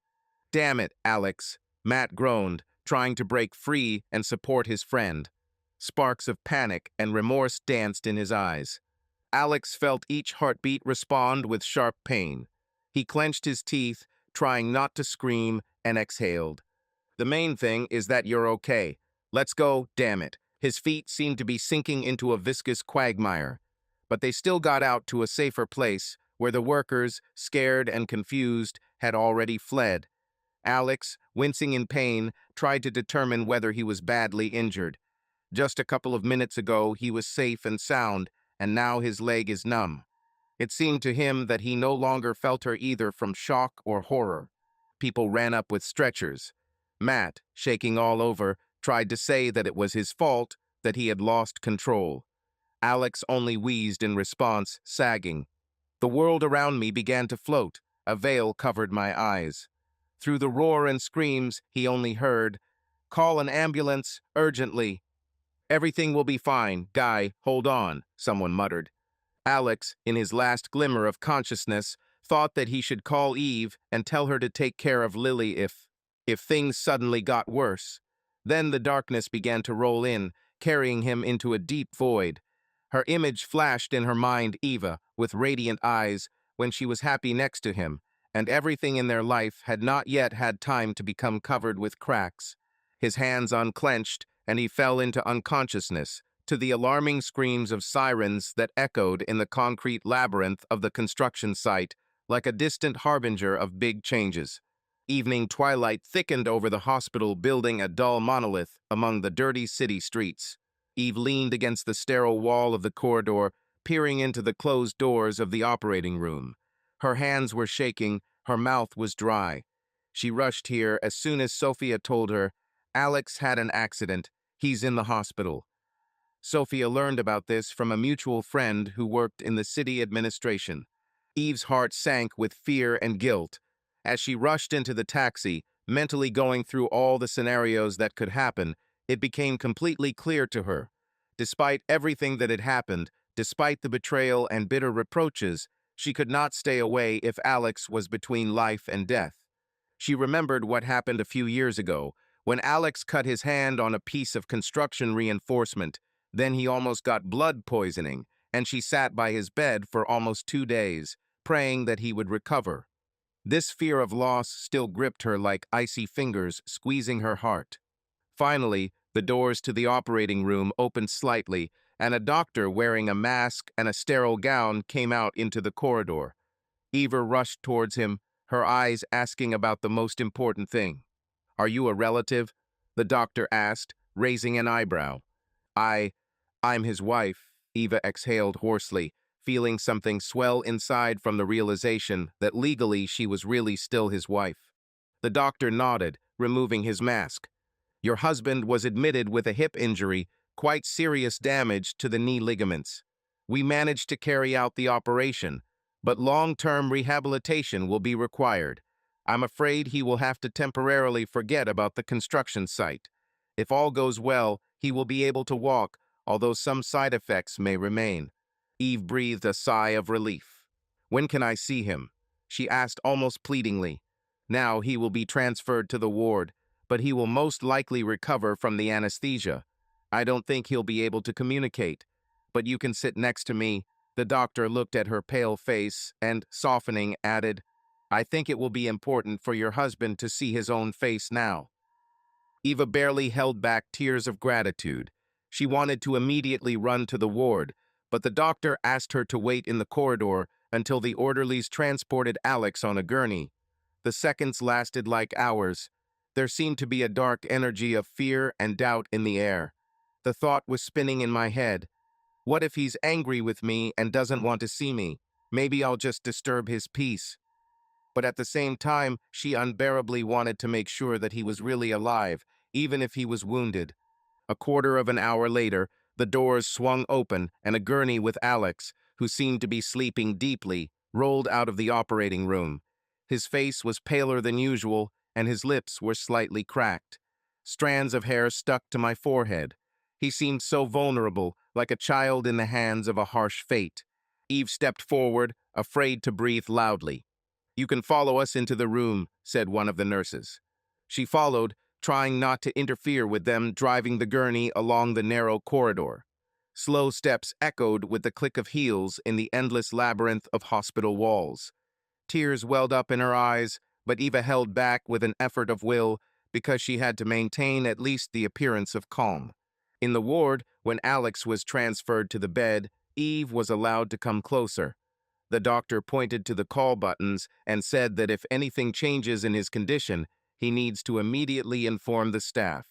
"Damn it, Alex," Matt groaned, trying to break free and support his friend. Sparks of panic and remorse danced in his eyes. Alex felt each heartbeat respond with sharp pain. He clenched his teeth, trying not to scream, and exhaled. "The main thing is that you're okay. Let's go, damn it." His feet seemed to be sinking into a viscous quagmire. But they still got out to a safer place, where the workers, scared and confused, had already fled. Alex, wincing in pain, tried to determine whether he was badly injured. Just a couple of minutes ago, he was safe and sound, and now his leg is numb. It seemed to him that he no longer felt her either from shock or horror. People ran up with stretchers. Matt, shaking all over, tried to say that it was his fault, that he had lost control. Alex only wheezed in response, sagging. The world around me began to float. A veil covered my eyes. Through the roar and screams, he only heard, "Call an ambulance, urgently." "Everything will be fine, Guy, hold on," someone muttered. Alex, in his last glimmer of consciousness, thought that he should call Eve and tell her to take care of Lily if things suddenly got worse. Then the darkness began to roll in, carrying him into a deep void. Her image flashed in her mind, Eva, with radiant eyes, when she was happy next to him, and everything in their life had not yet had time to become covered with cracks. His hands unclenched, and he fell into unconsciousness, to the alarming screams of sirens that echoed in the concrete labyrinth of the construction site, like a distant harbinger of big changes. Evening twilight thickened over the hospital building, a dull monolith among the dirty city streets. Eve leaned against the sterile wall of the corridor, peering into the closed doors of the operating room. Her hands were shaking, her mouth was dry. She rushed here as soon as Sophia told her, "Alex had an accident. He's in the hospital." Sophia learned about this from a mutual friend who worked in the city administration. Eve's heart sank with fear and guilt. As she rushed into the taxi, mentally going through all the scenarios that could happen, it became completely clear to her. Despite everything that had happened, despite the betrayal and bitter reproaches, she could not stay away if Alex was between life and death. She remembered what happened a few years ago, when Alex cut his hand on a piece of construction reinforcement. Then he almost got blood poisoning, and she sat by his bed for almost 2 days, praying that he would recover. This fear of loss still gripped her like icy fingers, squeezing her heart. Finally, the doors to the operating room opened slightly, and a doctor wearing a mask and a sterile gown came out into the corridor. Eva rushed towards him, her eyes asking about the most important thing. "Are you a relative?" the doctor asked, raising an eyebrow. I'm his wife," Eva exhaled hoarsely, feeling something swell inside from the realization that legally she was really still his wife. The doctor nodded, removing his mask. Your husband was admitted with a hip injury, quite serious damage to the knee ligaments. We managed to carry out the operation, but long-term rehabilitation will be required. I'm afraid he will have to temporarily forget about the construction site. If all goes well, he will be able to walk, although some side effects may remain. Eve breathed a sigh of relief. When can I see him? She asked almost pleadingly. Now he will be transferred to the ward, but he will most likely recover from the anesthesia. I don't think he'll be able to communicate, but you can sit next to me. The doctor looked at her pale face and, softening, added, I think it will be important for your husband to see his own face now. Eva barely held back tears of gratitude. She wanted to immediately run to the ward, but the doctor asked her to wait in the corridor until the orderlies transported Alex on a gurney. The seconds lasted like hours. There seemed to be a dark energy of fear and doubt in the air. The thought was spinning in my head. What if he's angry with me and doesn't want to see me? Maybe I'll just disturb his peace. But at the same time, she unbearably wanted to make sure that he was really alive, even if he was wounded. A quarter of an hour later, the doors swung open and a gurney with Alex, who seemed to be sleeping deeply, rolled out of the operating room. His face was paler than usual, and his lips were slightly cracked. Strands of hair stuck to my forehead. He seemed so vulnerable, like a child in the hands of a harsh fate. Eve stepped forward, afraid to breathe loudly. You can follow us into the room, said one of the nurses. She followed, trying not to interfere with them driving the gurney along the narrow corridor. Slow steps echoed with the click of heels in the endless labyrinth of hospital walls. Tears welled up in her eyes, but Eva held back with an effort of will because she had to maintain at least the appearance of calm. In the ward, when Alex was transferred to the bed, Eve was allowed to come closer. The doctor pointed to the call buttons and said that if anything changes in his condition, he needs to immediately inform the staff.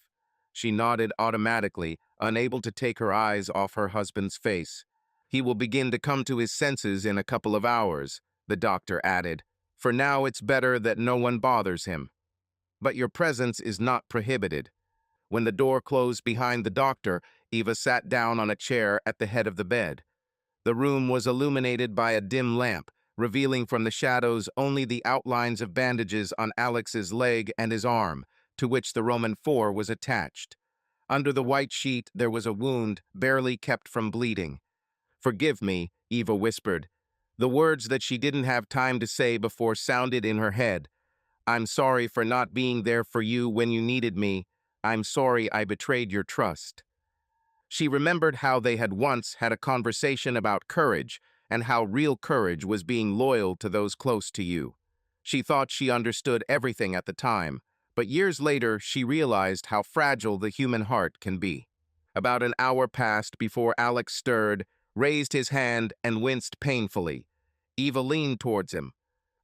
She nodded automatically, unable to take her eyes off her husband's face. He will begin to come to his senses in a couple of hours, the doctor added. For now, it's better that no one bothers him. But your presence is not prohibited. When the door closed behind the doctor, Eva sat down on a chair at the head of the bed. The room was illuminated by a dim lamp, revealing from the shadows only the outlines of bandages on Alex's leg and his arm, to which the Roman 4 was attached. Under the white sheet there was a wound, barely kept from bleeding. Forgive me, Eva whispered. The words that she didn't have time to say before sounded in her head. I'm sorry for not being there for you when you needed me. I'm sorry I betrayed your trust. She remembered how they had once had a conversation about courage and how real courage was being loyal to those close to you. She thought she understood everything at the time, but years later she realized how fragile the human heart can be. About an hour passed before Alex stirred, raised his hand, and winced painfully. Eva leaned towards him.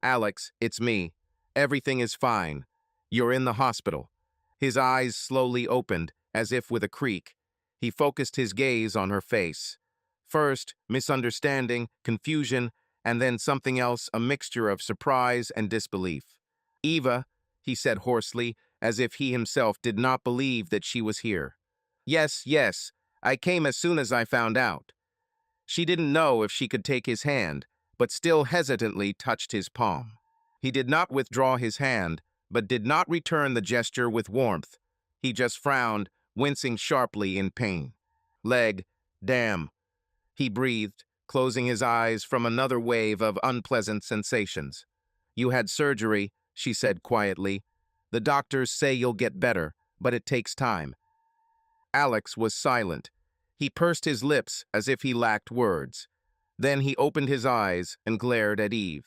Alex, it's me. Everything is fine. You're in the hospital. His eyes slowly opened, as if with a creak. He focused his gaze on her face. First, misunderstanding, confusion, and then something else, a mixture of surprise and disbelief. Eva, he said hoarsely, as if he himself did not believe that she was here. Yes, I came as soon as I found out. She didn't know if she could take his hand, but still hesitantly touched his palm. He did not withdraw his hand, but did not return the gesture with warmth. He just frowned, wincing sharply in pain. Leg, damn. He breathed, closing his eyes from another wave of unpleasant sensations. You had surgery, she said quietly. The doctors say you'll get better, but it takes time. Alex was silent. He pursed his lips as if he lacked words. Then he opened his eyes and glared at Eve.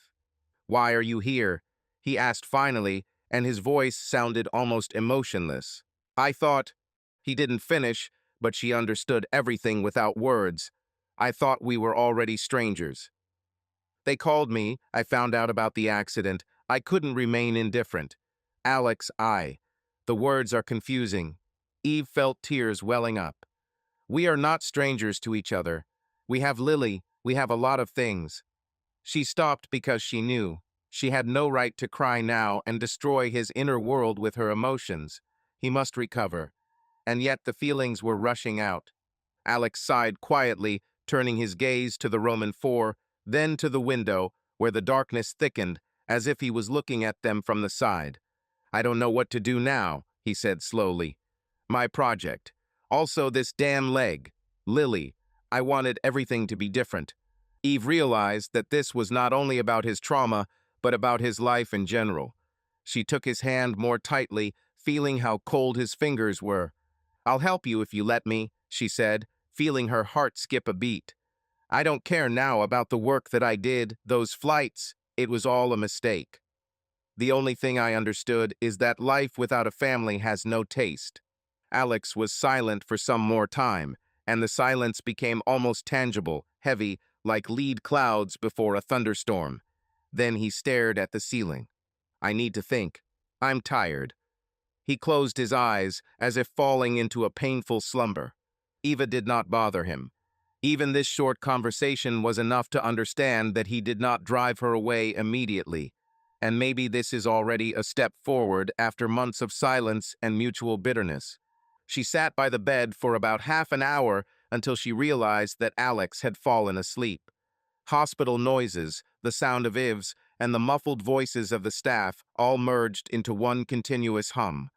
Why are you here? He asked finally, and his voice sounded almost emotionless. I thought... He didn't finish, but she understood everything without words. I thought we were already strangers. They called me. I found out about the accident. I couldn't remain indifferent. Alex, The words are confusing. Eve felt tears welling up. We are not strangers to each other. We have Lily. We have a lot of things. She stopped because she knew. She had no right to cry now and destroy his inner world with her emotions. He must recover. And yet the feelings were rushing out. Alex sighed quietly, turning his gaze to the Roman four, then to the window, where the darkness thickened, as if he was looking at them from the side. I don't know what to do now, he said slowly. My project. Also this damn leg. Lily. I wanted everything to be different. Eve realized that this was not only about his trauma, but about his life in general. She took his hand more tightly, feeling how cold his fingers were. I'll help you if you let me, she said, feeling her heart skip a beat. I don't care now about the work that I did, those flights. It was all a mistake. The only thing I understood is that life without a family has no taste. Alex was silent for some more time, and the silence became almost tangible, heavy, like lead clouds before a thunderstorm. Then he stared at the ceiling. I need to think. I'm tired. He closed his eyes, as if falling into a painful slumber. Eva did not bother him. Even this short conversation was enough to understand that he did not drive her away immediately. And maybe this is already a step forward after months of silence and mutual bitterness. She sat by the bed for about half an hour until she realized that Alex had fallen asleep. Hospital noises, the sound of Ives, and the muffled voices of the staff all merged into one continuous hum.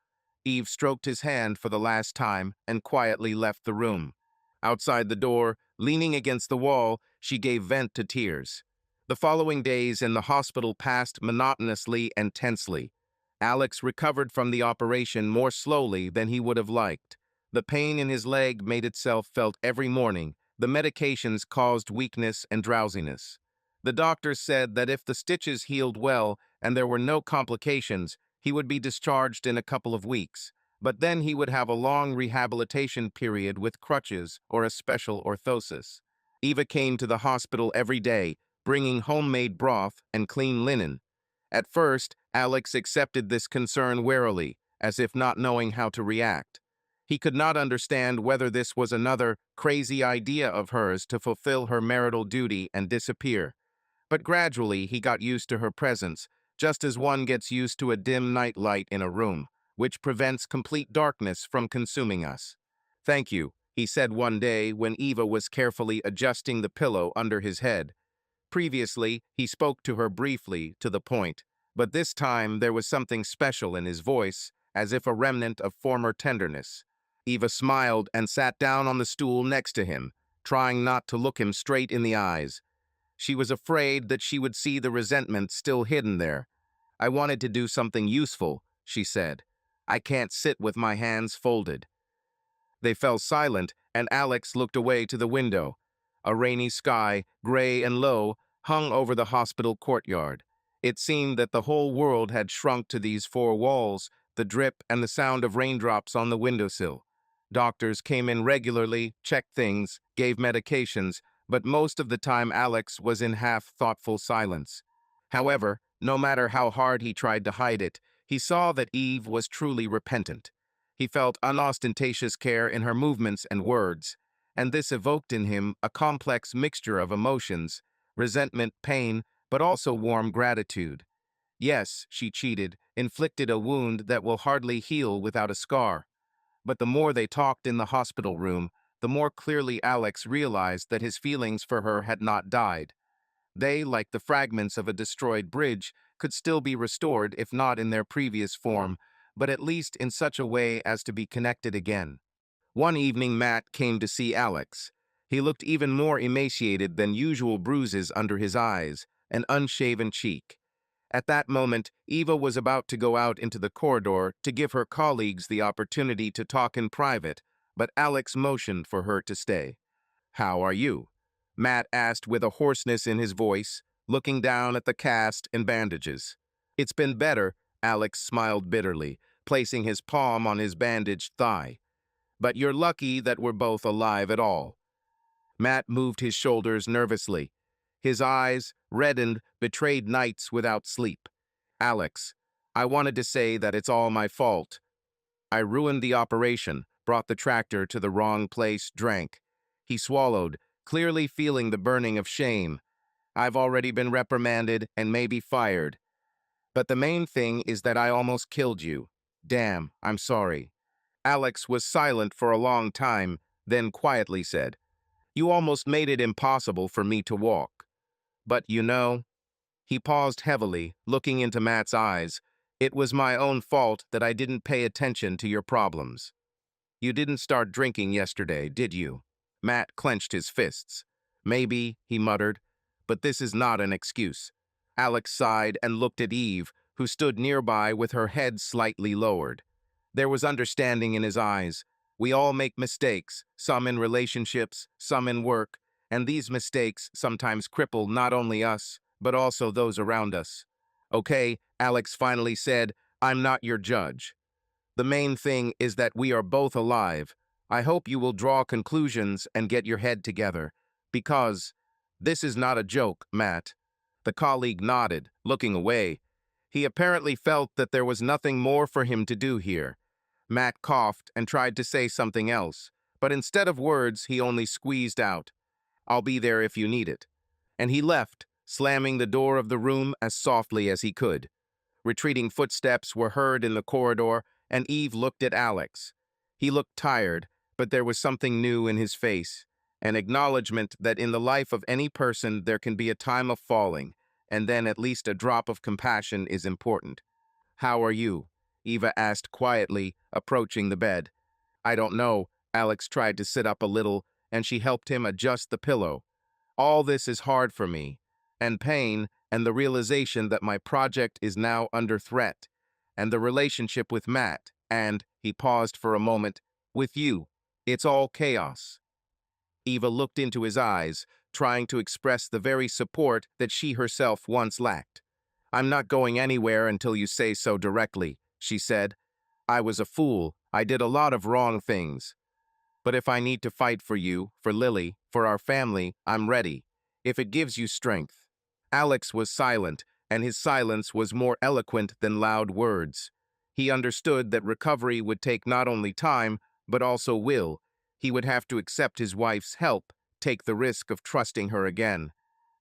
Eve stroked his hand for the last time and quietly left the room. Outside the door, leaning against the wall, she gave vent to tears. The following days in the hospital passed monotonously and tensely. Alex recovered from the operation more slowly than he would have liked. The pain in his leg made itself felt every morning. The medications caused weakness and drowsiness. The doctor said that if the stitches healed well and there were no complications, he would be discharged in a couple of weeks, but then he would have a long rehabilitation period with crutches or a special orthosis. Eva came to the hospital every day, bringing homemade broth and clean linen. At first, Alex accepted this concern warily, as if not knowing how to react. He could not understand whether this was another crazy idea of hers to fulfill her marital duty and disappear. But gradually he got used to her presence, just as one gets used to a dim night light in a room, which prevents complete darkness from consuming us. Thank you, he said one day when Eva was carefully adjusting the pillow under his head. Previously, he spoke to her briefly, to the point, but this time there was something special in his voice, as if a remnant of former tenderness. Eva smiled and sat down on the stool next to him, trying not to look him straight in the eyes. She was afraid that she would see the resentment still hidden there. I wanted to do something useful, she said. I can't sit with my hands folded. They fell silent, and Alex looked away to the window. A rainy sky, gray and low, hung over the hospital courtyard. It seemed that the whole world had shrunk to these four walls, the drip and the sound of raindrops on the windowsill. Doctors came in regularly, checked things, gave medications, but most of the time Alex was in half-thoughtful silence. However, no matter how hard he tried to hide it, he saw that Eve was truly repentant. He felt unostentatious care in her movements and words, and this evoked in him a complex mixture of emotions, resentment, pain, but also warm gratitude. Yes, she cheated, inflicted a wound that will hardly heal without a scar. But the more they talked in the hospital room, the more clearly Alex realized that his feelings for her had not died. They, like the fragments of a destroyed bridge, could still be restored if not in their previous form, but at least in such a way as to be connected again. One evening Matt came to see Alex. He looked even more emaciated than usual, bruises under his eyes, an unshaven cheek. At that moment, Eva was about to go out into the corridor to give her colleagues the opportunity to talk in private, but Alex motioned for her to stay. How are you? Matt asked with a hoarseness in his voice, looking down at the cast and bandages. It's been better, Alex smiled bitterly, placing his palm on his bandaged thigh. But you're lucky that we're both alive at all. Matt moved his shoulders nervously. His eyes, reddened, betrayed nights without sleep. Alex, I wanted to say that it's all my fault. I ruined the operation, brought the tractor to the wrong place, drank. He swallowed, clearly feeling the burning of shame. I've already been reprimanded and maybe fired. But the main thing is that I almost killed you. Damn, I'm sorry. Alex was silent for a long time, then quietly said, You almost made it impossible for me to walk. But you know, he paused heavily, looking into Matt's eyes. It was my own fault that I didn't pay attention to your problems. You didn't start drinking yesterday, did you? Matt clenched his fists. Maybe, he muttered, but this is not an excuse. Alex sighed and looked at Eve, who stood nearby with her head slightly lowered. There was understanding in his eyes. We all make mistakes, some in relationships, some in work, and these mistakes sometimes cripple not only us, but also those around us. Okay, Alex finally said, I'm not your judge. The main thing is that we are both alive. I hope you will draw conclusions and get your head together. Because this is not a joke, Matt. The colleague nodded, looking away. He apparently felt that there was nothing more for him to do here. Matt coughed and tried to say something else, but instead of words, he only squeezed out, I'll be there if you need it. And he left, slamming the door of the room as softly as he could. Retreating footsteps were heard in the corridor, and Eve looked at Alex. He looked tired, but there was something new in his face, an acknowledgement that in the life of any person there can be a time of falling, and then at least a drop of compassion is important. How are you? Eva asked quietly, approaching the bed. I don't know. Alex tried to sit up a little, and she helped him adjust the pillow. All this is hard for me, and pain, and the realization that my project is now under threat, and the relationship with Matt, and, he paused for a moment, with you. It's all chaos. Eva looked into his eyes, trying to express the very support that she herself once lacked. I'm not going anywhere until you say so directly, she said. I was a fool. I did a lot of wrong things. But if I need to fight for you, for Lily, for our family, I'm ready, if it gives you strength. Alex was silent, and his silence was more eloquent than loud words. He understood that recovery would take not only time, but also will. He would have to accept his wife's help, take the risk of trusting her again.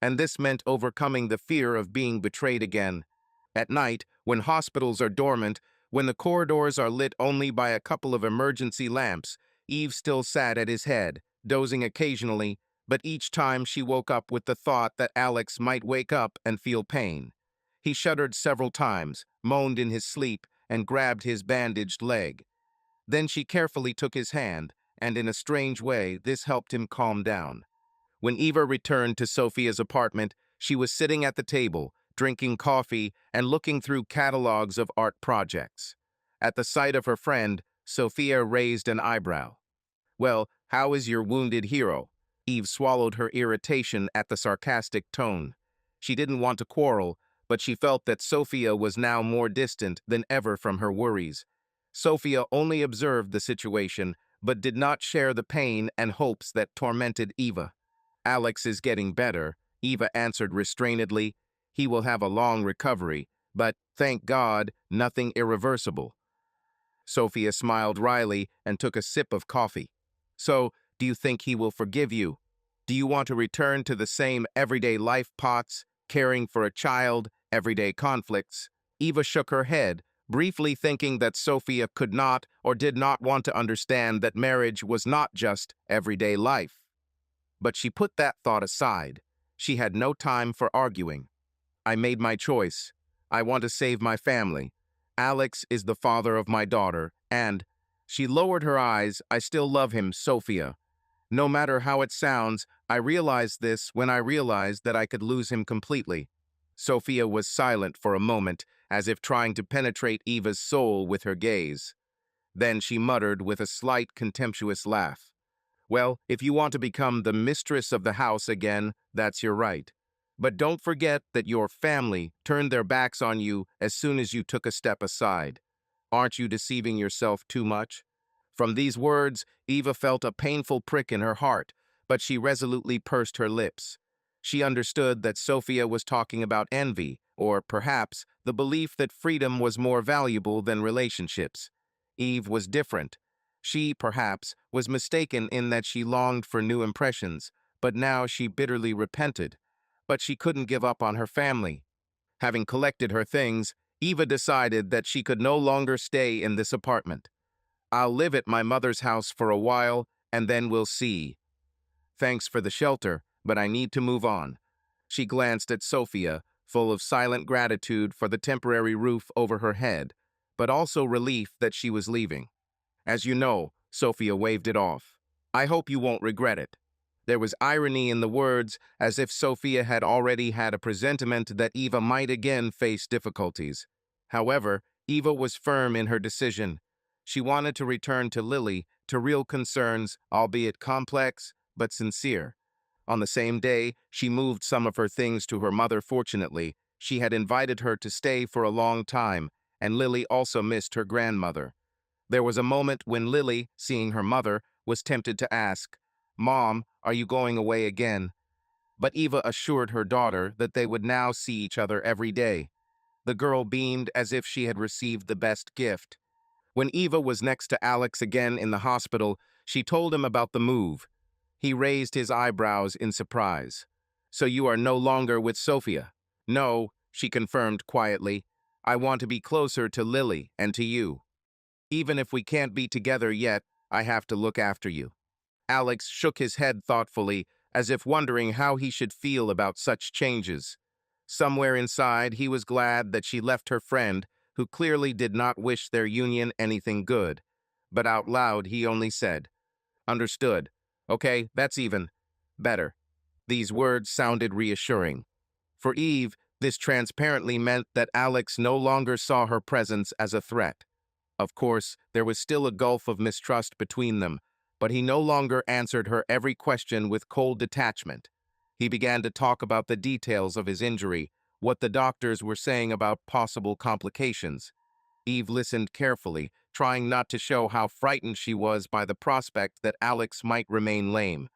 And this meant overcoming the fear of being betrayed again. At night, when hospitals are dormant, when the corridors are lit only by a couple of emergency lamps, Eve still sat at his head, dozing occasionally, but each time she woke up with the thought that Alex might wake up and feel pain. He shuddered several times, moaned in his sleep, and grabbed his bandaged leg. Then she carefully took his hand, and in a strange way, this helped him calm down. When Eva returned to Sophia's apartment, she was sitting at the table, drinking coffee and looking through catalogs of art projects. At the sight of her friend, Sophia raised an eyebrow. Well, how is your wounded hero? Eve swallowed her irritation at the sarcastic tone. She didn't want to quarrel, but she felt that Sophia was now more distant than ever from her worries. Sophia only observed the situation, but did not share the pain and hopes that tormented Eva. Alex is getting better, Eva answered restrainedly. He will have a long recovery, but, thank God, nothing irreversible. Sophia smiled wryly and took a sip of coffee. So, do you think he will forgive you? Do you want to return to the same everyday life pots, caring for a child, everyday conflicts? Eva shook her head, briefly thinking that Sophia could not or did not want to understand that marriage was not just everyday life. But she put that thought aside. She had no time for arguing. I made my choice. I want to save my family. Alex is the father of my daughter, and, she lowered her eyes, I still love him, Sophia. No matter how it sounds, I realized this when I realized that I could lose him completely. Sophia was silent for a moment, as if trying to penetrate Eva's soul with her gaze. Then she muttered with a slight contemptuous laugh. Well, if you want to become the mistress of the house again, that's your right. But don't forget that your family turned their backs on you as soon as you took a step aside. Aren't you deceiving yourself too much? From these words, Eva felt a painful prick in her heart, but she resolutely pursed her lips. She understood that Sophia was talking about envy, or perhaps the belief that freedom was more valuable than relationships. Eve was different. She, perhaps, was mistaken in that she longed for new impressions, but now she bitterly repented. But she couldn't give up on her family. Having collected her things, Eva decided that she could no longer stay in this apartment. "I'll live at my mother's house for a while, and then we'll see. Thanks for the shelter, but I need to move on." She glanced at Sophia, full of silent gratitude for the temporary roof over her head, but also relief that she was leaving. "As you know," Sophia waved it off. "I hope you won't regret it." There was irony in the words, as if Sophia had already had a presentiment that Eva might again face difficulties. However, Eva was firm in her decision. She wanted to return to Lily, to real concerns, albeit complex, but sincere. On the same day, she moved some of her things to her mother. Fortunately, she had invited her to stay for a long time, and Lily also missed her grandmother. There was a moment when Lily, seeing her mother, was tempted to ask, "Mom, are you going away again?" But Eva assured her daughter that they would now see each other every day. The girl beamed as if she had received the best gift. When Eva was next to Alex again in the hospital, she told him about the move. He raised his eyebrows in surprise. "So you are no longer with Sophia?" "No," she confirmed quietly. "I want to be closer to Lily and to you. Even if we can't be together yet, I have to look after you." Alex shook his head thoughtfully, as if wondering how he should feel about such changes. Somewhere inside, he was glad that she left her friend, who clearly did not wish their union anything good. But out loud, he only said, "Understood. Okay, that's even better." These words sounded reassuring. For Eve, this transparently meant that Alex no longer saw her presence as a threat. Of course, there was still a gulf of mistrust between them, but he no longer answered her every question with cold detachment. He began to talk about the details of his injury, what the doctors were saying about possible complications. Eve listened carefully, trying not to show how frightened she was by the prospect that Alex might remain lame.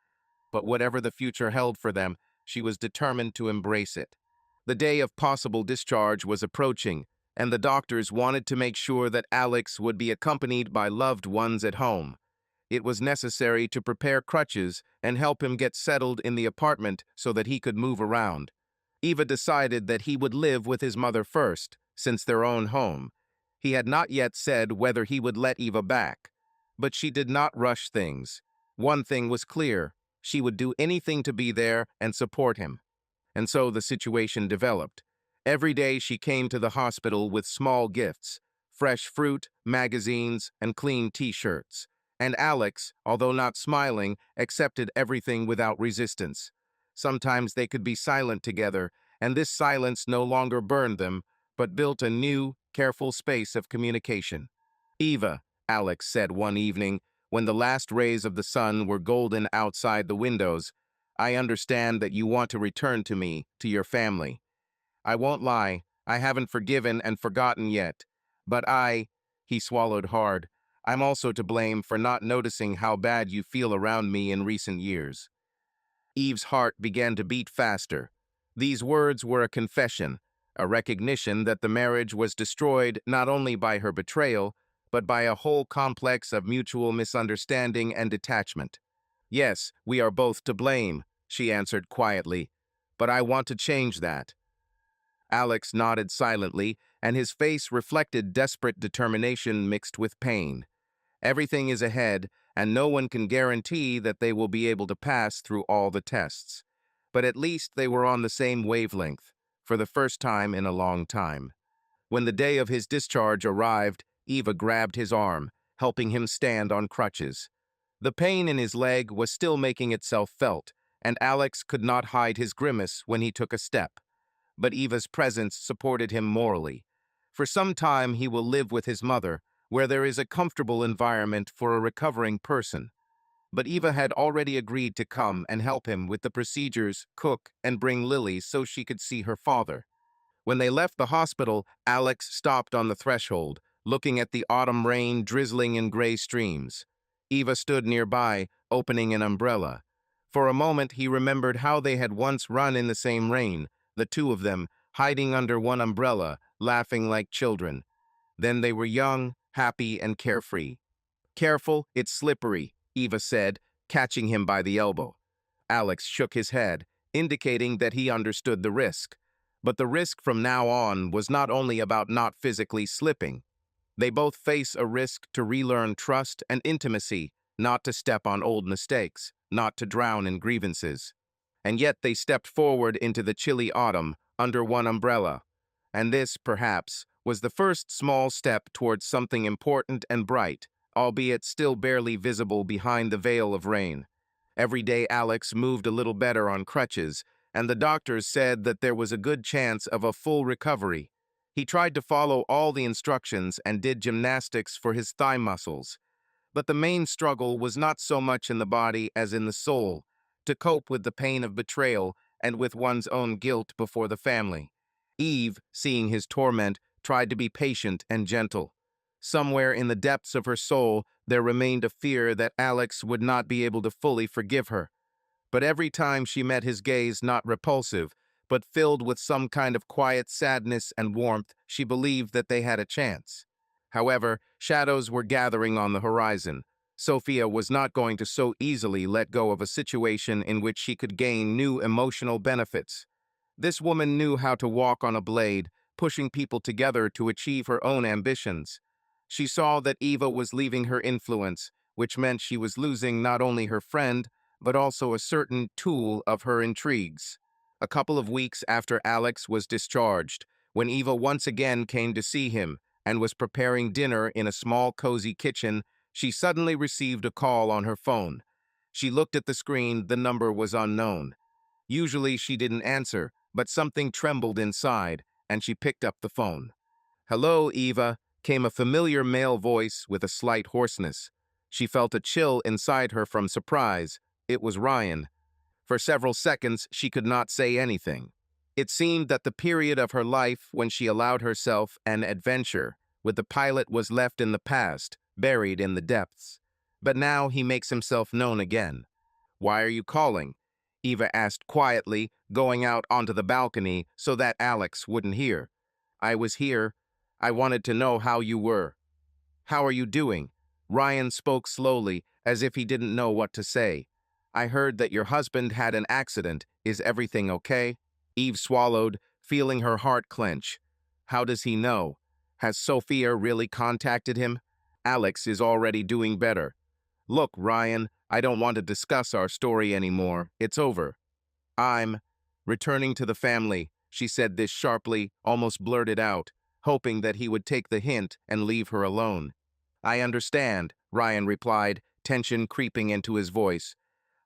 But whatever the future held for them, she was determined to embrace it. The day of possible discharge was approaching, and the doctors wanted to make sure that Alex would be accompanied by loved ones at home. It was necessary to prepare crutches and help him get settled in the apartment so that he could move around. Eva decided that he would live with his mother first, since their own home. He had not yet said whether he would let Eva back, but she did not rush things. One thing was clear: she would do anything to be there and support him. And so the situation developed. Every day she came to the hospital with small gifts, fresh fruit, magazines, and clean t-shirts. And Alex, although not smiling, accepted everything without resistance. Sometimes they could be silent together, and this silence no longer burned them, but built a new, careful space of communication. "Eva," Alex said one evening, when the last rays of the sun were golden outside the windows, "I understand that you want to return to me, to your family. I won't lie, I haven't forgiven and forgotten yet. But he swallowed hard, "I'm also to blame for not noticing how bad you feel around me in recent years." Eve's heart began to beat faster. These words were a confession, a recognition that the marriage was destroyed not only by her betrayal, but by a whole complex of mutual misunderstanding and detachment. "Yes, we are both to blame," she answered quietly, "but I want to change that." Alex nodded silently, and his face reflected desperate determination mixed with pain. Everything is ahead, and no one can guarantee that they will be able to pass through all the tests. But at least they were on the same wavelength, for the first time in a long time. When the day of his discharge arrived, Eva grabbed his arm, helping him stand on crutches. The pain in his leg was still making itself felt, and Alex could not hide his grimace when he took a step. But Eva's presence supported him morally. For some time he will live with his mother, where there is a comfortable environment for a recovering person. But Eva had already agreed to come and help him with the procedures, cook, and bring Lily so she could see her father. When they left the hospital, Alex stopped on the threshold, looking at the autumn rain drizzling in gray streams. Eva stood nearby, opening an umbrella. For a moment he remembered how they had once run in the same rain, the two of them, hiding under one umbrella, laughing like children. Then they were young, happy, and carefree. "Careful, it's slippery," Eva said, catching him by the elbow. Alex shook his head, indicating that he understood the risk. But the risk from now on was not only about not physically slipping. They both face a risk to relearn trust and intimacy, not to step on old mistakes, not to drown in grievances. And yet they stepped forward into the chilly autumn under one umbrella. And this, perhaps, was the first small step towards something important and bright, albeit still barely visible behind the veil of rain. Every day Alex moved a little better on crutches, and the doctors said that there was a good chance of a full recovery. He tried to follow all the instructions and did gymnastics for his thigh muscles. But the main struggle was not so much in the body as in the soul, to cope with the pain of betrayal and with one's own guilt before the family. Eve, seeing his torment, tried to be patient and gentle. Somewhere in the depths of her soul, there remained a fear that Alex would not be able to fully forgive her. But every time she met his gaze not repulsive, but filled with some kind of quiet sadness and warmth, she believed that they had a chance. However, shadows were gathering on the horizon. Sophia was not going to so easily let go of a situation in which she could gain new emotional benefits. This woman knew how to walk on a blade, pushing people together to achieve her own ambitions. She saw that Eva was leaving her influence, which meant she was losing not only her friend, but also a certain tool of her intrigues. A couple of weeks after Alex was discharged, when Eva once again came to see him and was preparing dinner in a small cozy kitchen, she suddenly received a call on her phone. She looked at the screen, the number was unknown. Usually she didn't answer, but something trembled inside, and she picked up the phone. "Hello, Eva," came a familiar male voice with a slight hoarseness. She felt a chill inside her from surprise. It was Ryan. For several seconds, she could not say anything. It seemed that the period of her life when she allowed herself an adventure with the pilot was left in the past, buried in the depths. But now he makes himself known again. "Why are you calling?" Eva asked quietly, going out onto the balcony so that Alex wouldn't hear. "I was here. I wanted to know how you were." "How are you doing?" Ryan spoke slowly, as if he didn't know what to say. "I heard that your husband had an accident. Is everything okay?" Eve swallowed, feeling her heart clench. How does he know? Has Sophia really contacted him? Alex is already doing better. "Look, Ryan, I don't want to discuss our story anymore. It's over. I'm returning to the family." She said this sharply, almost blurted out, hoping that he would take the hint and leave her alone. "I understand," Ryan replied, tension creeping into his voice.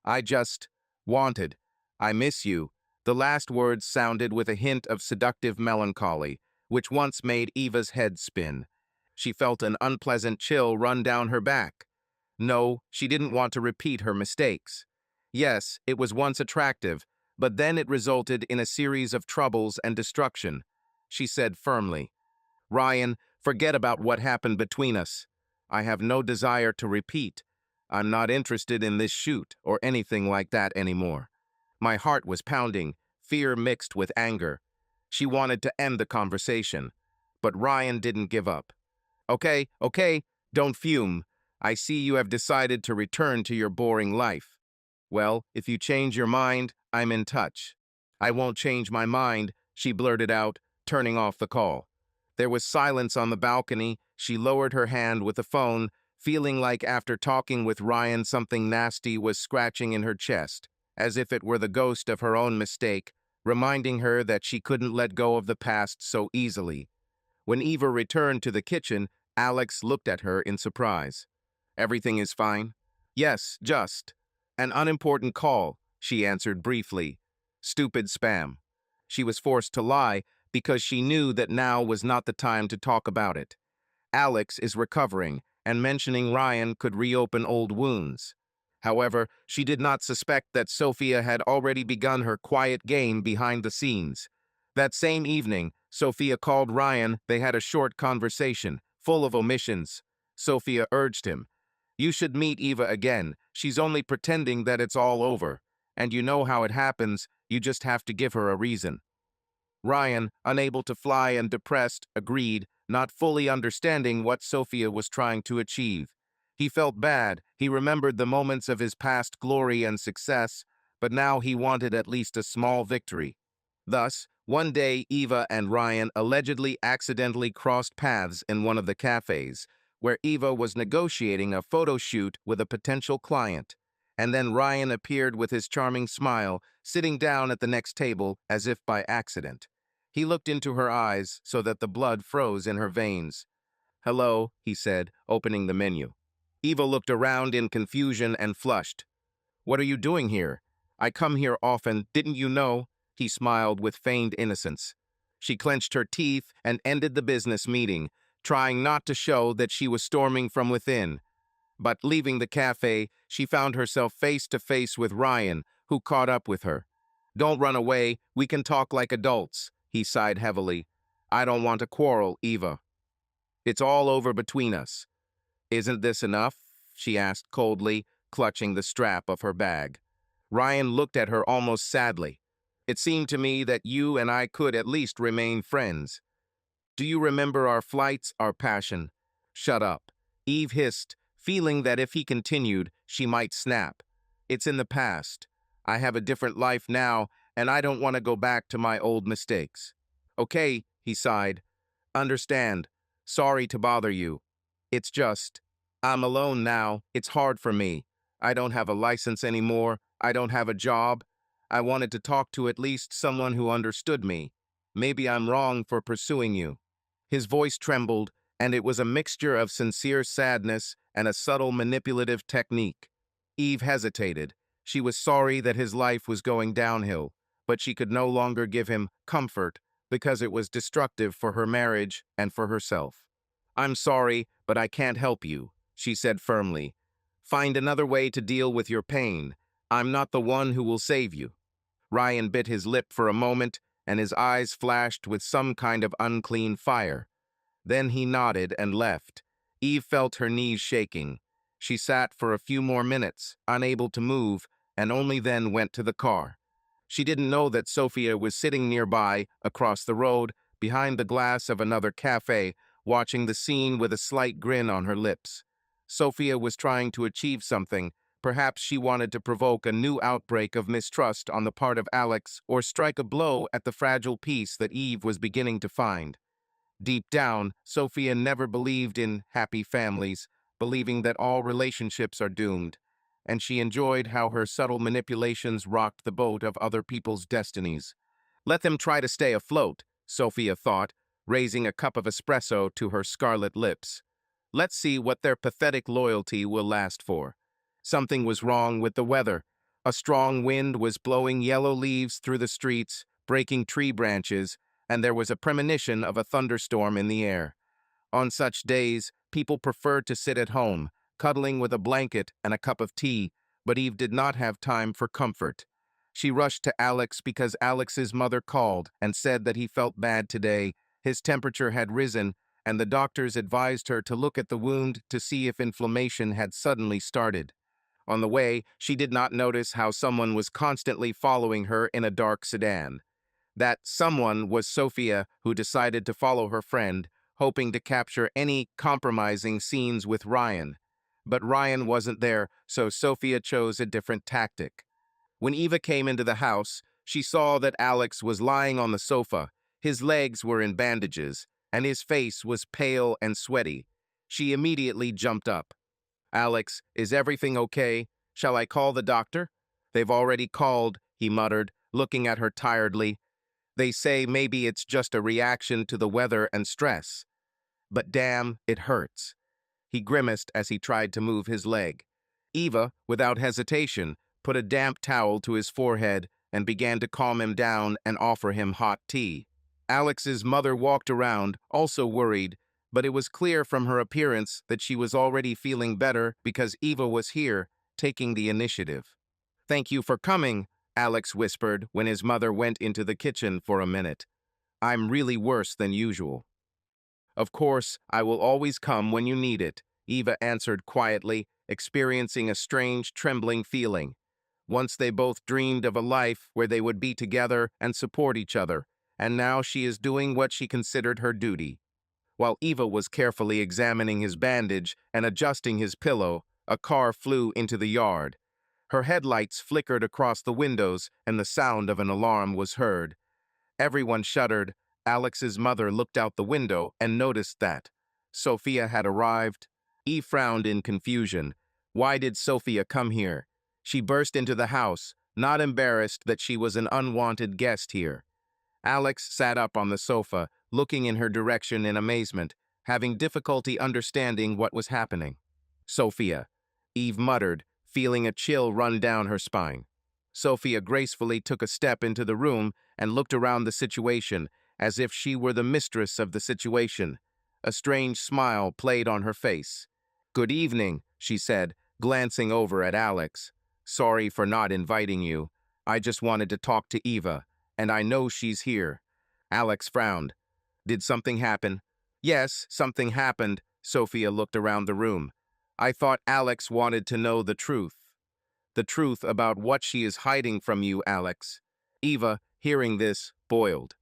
"I just wanted. I miss you." The last words sounded with a hint of seductive melancholy, which once made Eva's head spin. She felt an unpleasant chill run down her back. No, she didn't want to repeat her mistakes. Yes, it was once attractive, but then it resulted in a series of troubles and destruction. She said firmly, "Ryan, forget about what happened between us. I have no desire to repeat. I'm not interested in this shoot or anything like that anymore." My heart was pounding, fear mixed with anger. She wanted to end the conversation, but Ryan didn't give up. Okay, don't fume. I see you have decided to return to your boring life. Well, if you change your mind, I'm in touch." "I won't change my mind," she blurted out, turning off the call. There was silence on the balcony. She lowered her hand with the phone, feeling like after talking with Ryan something nasty was scratching in her chest, as if it were the ghost of her own mistake, reminding her that she couldn't let go of the past so easily. When Eva returned to the kitchen, Alex looked at her in surprise. "Everything is fine?" "Yes, just an unimportant call," she answered briefly. "Stupid spam." She was forced to lie because she knew that now was not the time to talk about it. Alex is recovering, and mentioning Ryan could reopen old wounds. However, she did not suspect that Sophia had already begun her quiet game behind the scenes. That same evening, Sophia called Ryan. They had a short conversation, full of omissions. Sophia urged him, "You should meet Eva again. She's only pretending that it's all over. And you know how it happens, you just have to give her a reason." Ryan, unable to fly and depressed, agreed, not fully understanding what Sophia was trying to achieve. He felt bad. He remembered the moments of his past glory and success, but now he wanted at least a small victory. Thus, One day, Eva and Ryan allegedly accidentally crossed paths in one of the cafes, where Eva was negotiating a photo shoot with a potential client. And then Ryan appeared with his charming smile, sitting down at the next table as if by accident. He looked into her eyes so that the blood froze in her veins. "Hello," he said, opening the menu. Eva looked around in confusion and flushed. "What are you doing here? I come here often, didn't you know?" He smiled with feigned innocence. She clenched her teeth and ended the business meeting, trying not to show that she was storming from within. But leaving the cafe, she found herself face to face with Ryan, who caught up with her. "Don't run away, we can talk like adults," he sighed heavily. "I don't want to quarrel, Eva. It's all over between us." "Isn't this enough?" she asked coldly, clutching the strap of her bag. Ryan looked at her almost sadly. "It seemed to me that you and I could at least remain friends. Do you remember our flights, our passion?" "Shut up," Eve hissed, feeling that if he continued, she might snap. "It's in the past. I have a different life now, and I don't want to go back to my old mistakes." "Okay," he sighed. "Understand. Sorry to bother you. It's just, I'm alone now. It's hard for me. I don't have a license anymore. I don't have a job. I wanted to talk to at least someone who understood me. Maybe I'm wrong for pursuing you." His voice trembled, and it was a mixture of sincere sadness and a subtle manipulative technique. Eve hesitated. She was sorry that his life was going downhill, but she could no longer give him comfort because it was destructive for her marriage and for herself. "I'm sorry, but I can't help you," she said firmly. "Find another way to deal with your pain. I'm not the one who will save you." Ryan bit his lip for a moment, and his eyes flashed with some kind of unclean fire. Then he nodded and left. Eve felt her knees shaking. She sat for a few more minutes, unable to move, and only then went to the car. She didn't know that Sophia was sitting nearby, across the road, behind the glass of another cafe, watching the scene with a slight grin on her lips. Sophia was trying to achieve something. Perhaps she wanted to provoke a new outbreak of mistrust on the part of Alex or strike a blow at the fragile peace that Eve was beginning to find. Deep down, Sophia never believed in happy families, believing that all relationships are doomed, and she enjoyed how her subtle manipulations rocked the boat of other people's destinies. Let them try to stay afloat, Sophia thought, raising a cup of espresso to her scarlet lips. Let's see what their pathetic loyalty will last for. Something was wrong with the weather. A strong wind was blowing yellow leaves through the streets, breaking tree branches, and there was a premonition of a thunderstorm in the air. On such days, people preferred to sit at home, cuddling with a blanket and a cup of tea, but Eve did not have time for comfort. She rushed to Alex because Alex's mother called and said that he felt bad today. His temperature had risen, and the doctors advised her to look at the wound to see if inflammation had suddenly started. On the way, she did not notice how someone was constantly following her in a dark sedan. That someone was Sophia, who decided to follow her friend, hoping to capture any compromising scenes with Ryan. But Ryan wasn't there, so Sophia chose a different tactic. When Eva came into the house, she saw that Alex was lying on the sofa. His legs were in bandages, and his face was pale and sweaty. She immediately jumped up. "Alex, is everything okay? Shall I call the doctor?" "They've already called," he muttered, looking at her tiredly. "They say maybe it's just a reaction to the weather and stress. But damn, it hurts." He grimaced as he tried to move his leg. Eva, without hesitation, put a damp towel to his forehead and began to calm him down and offer him hot tea. Alex's mother walked around, also worried, but it was clear from her appearance that she was already feeling better because Eva was here, taking the initiative. "Thank you for coming," Alex whispered when his mother went into the kitchen for a minute. "I'm really worse than usual." "Of course, I will always come when you need it," Eva answered quietly, experiencing a strange, trembling feeling. Once they both dreamed of a life where they would be together and support each other, and now she is doing what she considered her duty. While Eva was carefully examining his bandage and adjusting his pillow, a car flew into the yard. Her headlights flickered across the windows, and the sound of an alarm was heard. Everyone shuddered. Alex's mother looked out the window and noticed that Sophia had arrived. Eve frowned in confusion. Why did Sophia come here? She burst into the house, not embarrassed that she was an unwanted guest here. Alex sat up on the sofa, looking in her direction in amazement, having difficulty understanding what was happening. Sophia, Eve muttered, feeling a chill run down her spine. Sophia gracefully took a step into the room and looked around the situation, as if she were the mistress of the situation. A strange smile played on her face. "Good evening," she said, glancing over at Alex. "Sorry for not inviting you. I just wanted to talk to Eva, and I know she's here." Alex frowned. "Did something happen?" "Yes, something happened." Sophia looked around the room. "I thought Alex wanted to know the truth." "The truth about what she is hiding from you, Alex." Eva, hearing this, boiled.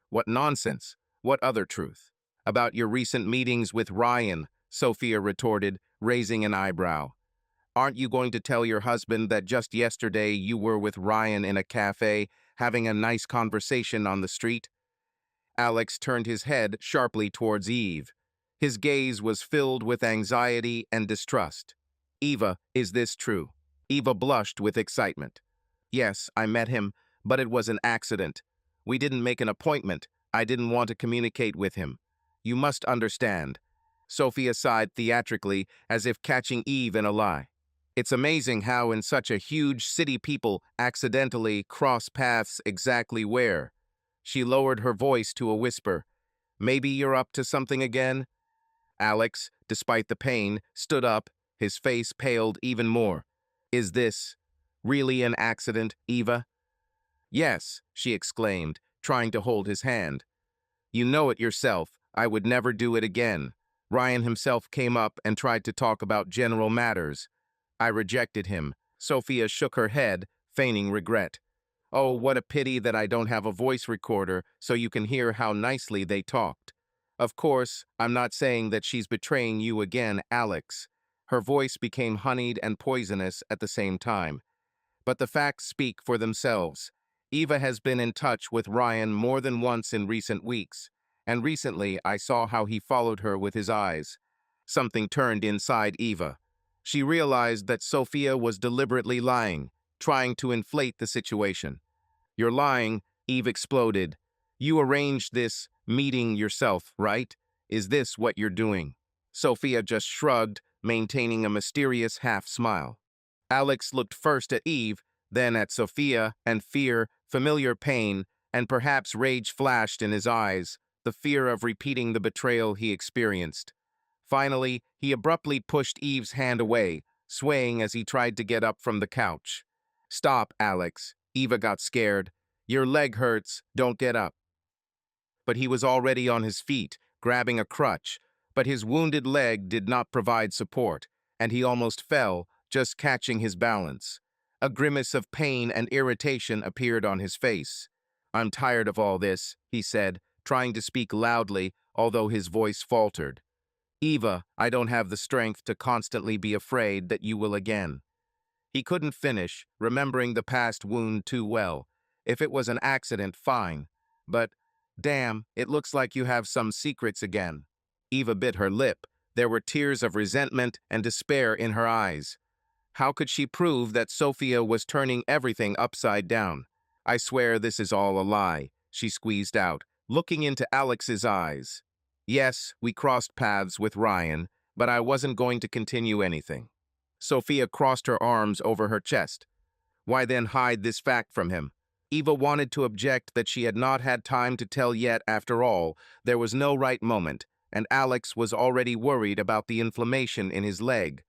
"What nonsense? What other truth?" "About your recent meetings with Ryan," Sophia retorted, raising an eyebrow. "Aren't you going to tell your husband that just yesterday you were with Ryan in a cafe, having a nice conversation on the street?" Alex turned his head sharply towards Eve. His gaze was filled with anxiety and distrust. "Eva, is this true?" Eva blushed with excitement. "Yes, I met him, but it was an accident. We didn't make an appointment. I didn't want to communicate with him. You must understand." Sophia sighed theatrically, as if catching Eve in a lie. "It's amazing how in such a huge city people accidentally cross paths exactly where." She lowered her voice to a whisper. "Maybe you're up to something again?" Alex, despite the pain, stood up, his face paled even more. "Is this really an accident, Eva?" "Yes," she exclaimed, trying to hold his hand. "You know it yourself. I would never do it again. Ryan himself came up and tried to talk about general matters. I rejected him." Sophia shook her head, feigning regret. "Oh, what a pity that I don't have a voice recorder so you can hear how nicely they talked. Of course, I'm not saying that she's betraying you again, Alex." Her voice became honeyed and poisonous at the same time. "But the facts speak for themselves. Eva has been in touch with Ryan more than once in recent weeks, and recently I saw how he followed her with his eyes." Something turned inside Eva. She realized that Sophia was deliberately lying, trying to inflate the situation. "You're lying," Eve exploded. "You arranged this meeting yourself, right? Is this what you're doing?" Sophia just shrugged, maintaining a mysterious half-smile. Alex looked first at Eve, then at Sophia, and fear, familiar pain, and perhaps rage flashed in his eyes, the fear of repeating the betrayal he experienced. Finally, he abruptly pushed Eve's hand away, swaying as he tried to get up from the couch. "Stop, Alex." Eva got scared. "Your leg hurts, don't get up." But he was already on his feet, grabbing a crutch, but his wounded leg did not provide support, and he almost fell, just catching his balance. A grimace of pain and irritation appeared on his face. "I'm tired of all this," he said, trying to speak loudly, although his voice faltered. "Eva, I don't have the strength to constantly be afraid that you will again." He couldn't finish, remembering the past wound too well. If it was an accident, fine. But, damn, it looks like you have some secrets again. Eva bit her lip. There were tears of resentment and despair in her eyes. How could she prove that Sophia was turning everything upside down? "I swear this is all a lie," she squeezed out, looking into Alex's eyes. "Yes, we crossed paths with Ryan, but I wasn't going to continue anything." Sophia crossed her arms over her chest. "Why then hide this fact from him?" Eva wanted to object that she had not had time to tell yet. After all, there was no right moment, and Alex was already worried about the inflammation in his leg.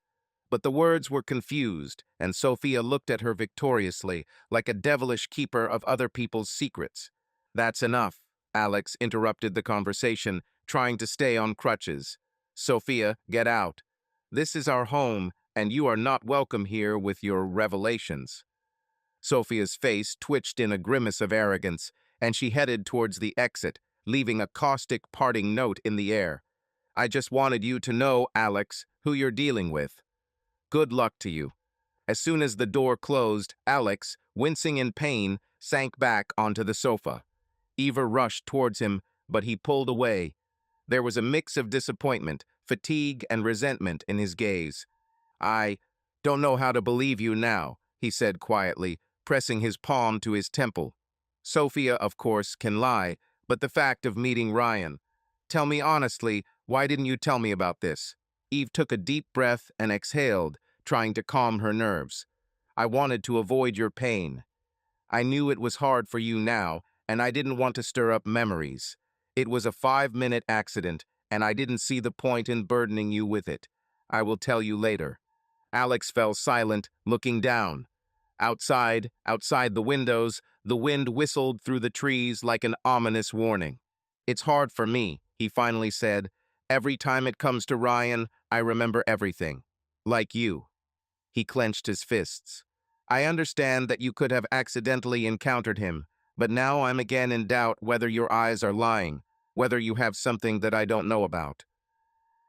But the words were confused, and Sophia looked at her victoriously, like a devilish keeper of other people's secrets. "That's enough," Alex interrupted the conversation, trying to stay on crutches. "Sophia, get out. This is our home, and you are not welcome here with your revelations." Sophia's face twitched in a grimace of arrogance, and she headed towards the exit, leaving a caustic parting note in the air. "I just wanted you to know, Alex, who you're dealing with. Good luck to you." As soon as the door closed, Alex, wincing in pain, sank back onto the sofa. Eva rushed towards him, but he pulled away. There was a mix of disappointment, fatigue, and resentment in his gaze. "I don't know how to believe you now," he said quietly, pressing his palm to his temple. "Sophia, of course, can lie, but the fact of meeting Ryan. Tell me honestly, why didn't you tell me about this?" Eve took a deep breath and exhaled, trying to calm her nerves. "I wanted to avoid your pain. I knew it was hard for you now, and I didn't want to stir up memories. It was a 5-minute accident, and I didn't see the point in burdening you with it. I will tell you later." Alex fell silent, looking down. Outside the windows, the wind whistled through the trees like an ominous warning. "It's hard for me," he finally said. "Every time it comes to Ryan, I remember everything. Like you." He clenched his fists. "I understand that you could have accidentally encountered him, but now I'm again in doubt whether your eyes are lying, whether you have something that I don't know about."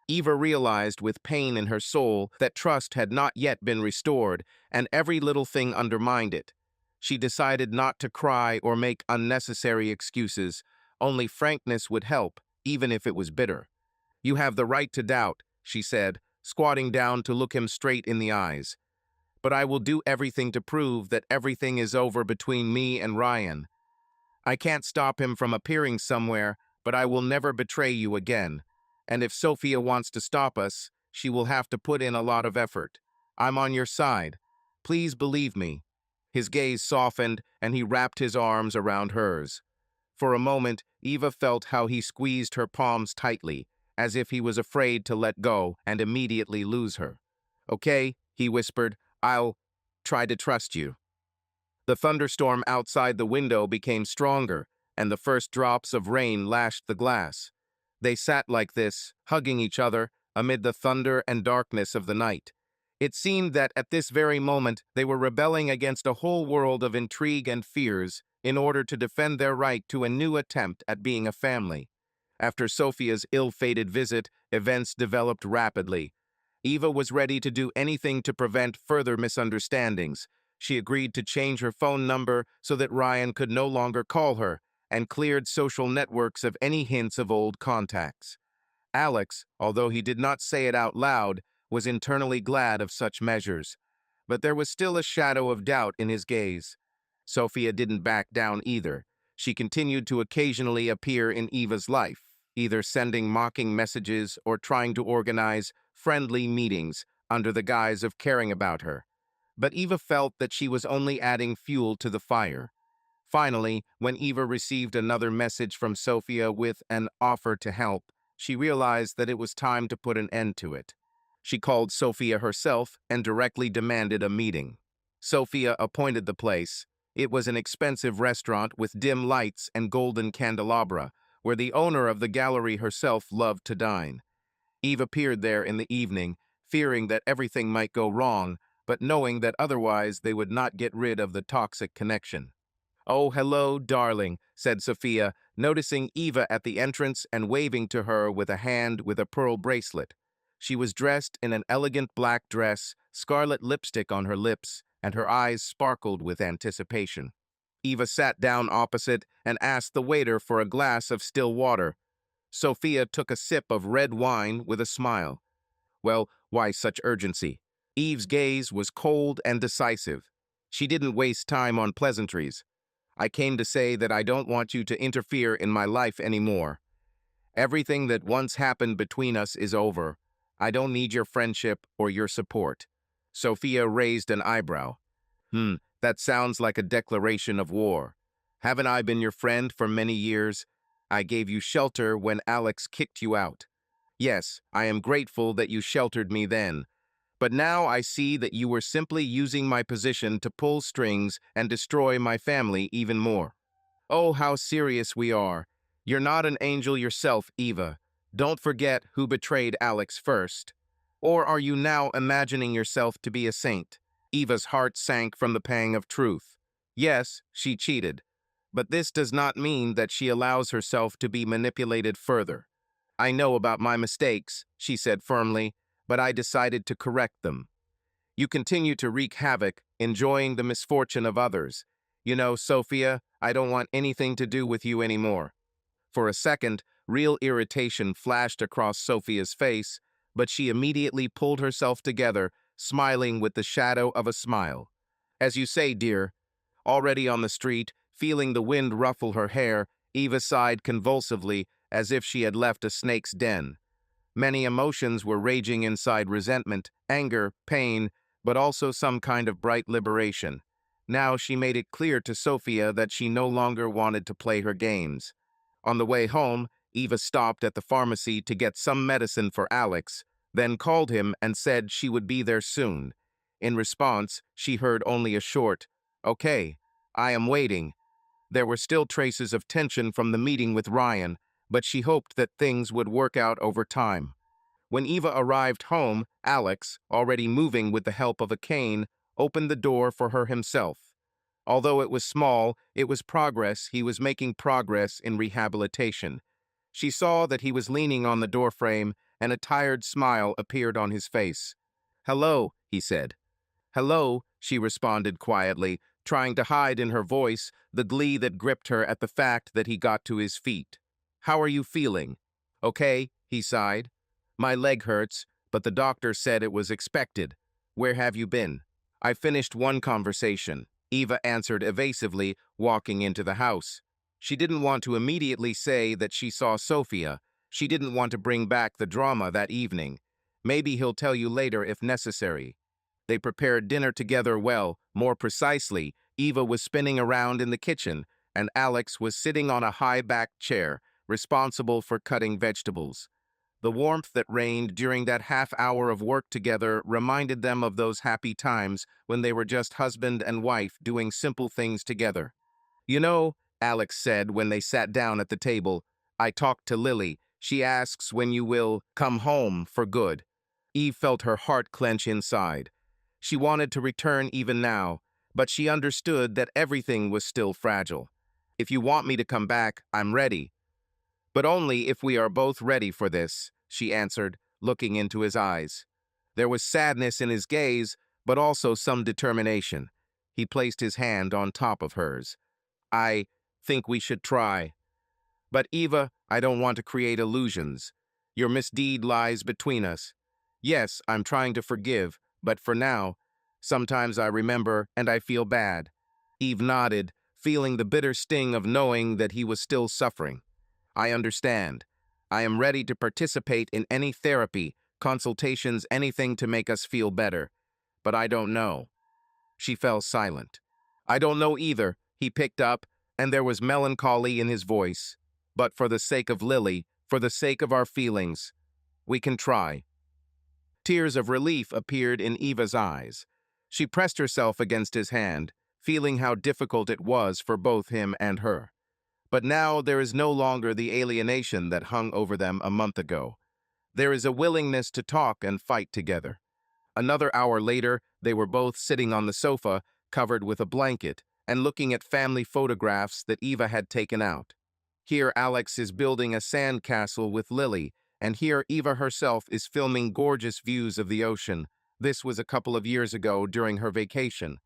Eva realized with pain in her soul that trust had not yet been restored, and every little thing undermined it. She decided not to cry or make unnecessary excuses. Only frankness would help, even if it was bitter. "You have the right to doubt," she said, squatting down to look him straight in the eyes. "But I will do everything to prove that everything is over between me and Ryan. I can't stop him from appearing somewhere, but I will never betray you again. And if Sophia wants to stop us, she will have to put in a lot of effort. I'm on your side. Please believe me." His gaze softened, and he wrapped his arms around hers. For a moment, Eva felt how he squeezed her palms tightly, as if he was afraid to let go and immediately lose her. "Okay," he whispered, "I'll try to trust you." The thunderstorm outside the window became stronger, and the first drops of rain lashed the glass. They sat like this, hugging each other, amid the thunder and darkness of the night. It seemed that at this very moment they were rebelling against a whole world of intrigue and fears in order to defend their right to a new attempt at being a family. After Sophia's ill-fated visit, events developed rapidly. Eva was ready to do anything to prevent further misunderstandings. She agreed to change her phone number so that Ryan could no longer call her, and cleared social networks of any hints of old contacts. Alex, although he did not say it out loud, was internally glad of such measures. But there was still a shadow of doubt in his gaze. Sophia didn't back down either. She continued to occasionally appear in Eva's life, either sending mocking messages or trying to organize friendly meetings under the guise of caring about her. But Eva felt that she was only adding fuel to the fire. Finally, when Eva received another message from Sophia with an offer to help, she realized that it was time to put an end to it. She called Sophia herself and directly demanded a meeting. Sophia appointed the place. It was an expensive restaurant with dim lights and golden candelabra, where the owner of the gallery herself loved to dine. Eve appeared there in the evening, fearing that everything might go wrong, but knowing that otherwise they would not get rid of the toxic connection. "Oh, hello, darling," said Sophia, noticing Eva at the entrance and waving to her with a hand with a pearl bracelet. She was dressed in an elegant black dress, scarlet lipstick on her lips, and her eyes sparkled with anticipation. Eva sat down opposite and asked the waiter for a glass of still water. Sophia took a sip of red wine with a smile. "Well, why such urgency?" Eve's gaze was cold and decisive. She didn't waste time on pleasantries. "I came to say that I don't want you to interfere in my life anymore. Everything that once happened between us is over. I don't need your friendship or your support." Sophia raised an eyebrow. That sounds like a declaration of war. Haven't I been your friend for many years? I gave you shelter when Alex kicked you out. Yes, I am grateful that you sheltered me then. But now I see that you were simply using my position to pull strings and destroy my family even more. Oh, how serious we are. You're not an angel yourself, Eva. Don't forget who betrayed Alex first. Or are you now imagining yourself to be a saint? Eva's heart sank from the pang of truth. Yes, she cheated. But this does not mean that she allows herself to be manipulated further. "I know about my mistakes," she said firmly, "but I decided to correct them. You continue to wreak havoc, enjoying the misfortune of others. You know, Sophia, I don't want anything to do with you anymore. For a second, real irritation flashed across Sophia's face, but she immediately pulled herself together, smiling with the shadow of a smile. As you say, dear. Already on the street, feeling the wind ruffle her hair, Eva sighed convulsively as if she had left a snake's den. Many emotions were raging inside: resentment, anger, pain, but also some kind of bright liberation. Now she made it clear to Sophia that she no longer wanted to play her games. On the way home, Eva stopped at the pharmacy to get some medicine for Alex, then called him and said she would be there soon. In response, she heard only a short, "Okay, I am waiting." There were still traces of tension from the meeting with Ryan, but she hoped that things would work out over time. When Eva arrived home, Alex, already moving with the help of a cane, opened the door for her himself. Although it was small, it was progress. He was making progress in rehabilitation. She saw that he was leaning on the doorframe, and a tired smile appeared on his face. "Hello," he said. "Hello," she responded quietly, trying to hide in her voice the glee that gripped her at the fact that he got to his feet. "How are you feeling?" "Okay," he sighed. "My leg hurts, but the doctor said it was expected. Where have you been?" "I finished one conversation," Eva answered evasively, walking into the house. She didn't want to immediately say that she saw Sophia. She didn't want to bring back the drama that evening. "Maybe he'll tell you later if necessary." They prepared dinner together well. More precisely, Eva was spinning around in the kitchen, and Alex was sitting on a high-backed chair, responsible for cutting vegetables. The warmth that reigned during that half hour of work together reminded them of those happy times when they were just husband and wife doing simple things together. "You know," Alex said when they sat down at the table, "I talked to Lily. She asks when you will come home for good." Eve felt her heart clench inside. She wanted to return even now, but she understood that everything was still fragile. "If you want me to come back, I'm ready." "But only if we are both ready for this," she answered, looking into his eyes. There was sadness in his gaze, but also some determination. He placed his hand on top of hers. "I think we should try. But Eva, I don't want to create illusions. Your misdeed lies between us. Yes, I'm trying to forgive, but for now, sometimes I remember and I feel bad." Eve nodded, feeling the bitter sting of knowing that he was still suffering. "I understand. I am ready to participate in any therapy, consultations, anything to make us feel better. But I don't know." She fell silent. "I don't know either," he picked up, and there was melancholy in his voice. "But for the sake of Lily, for the sake of our feelings, we can try." Tears of relief appeared in Eva's eyes. She pressed herself against his hand, feeling how difficult it was for both him and her. But now there is no longer the alienation that hung over them a month ago. There is a willingness to talk and fight together. Another hour later, they were both sitting on the sofa, covered with a blanket, and looking at family photographs that Eva had taken out. Here Alex is building a sandcastle with Lily, and here Eva herself is filming gorgeous views of the ocean. This was a couple of years ago during her vacation.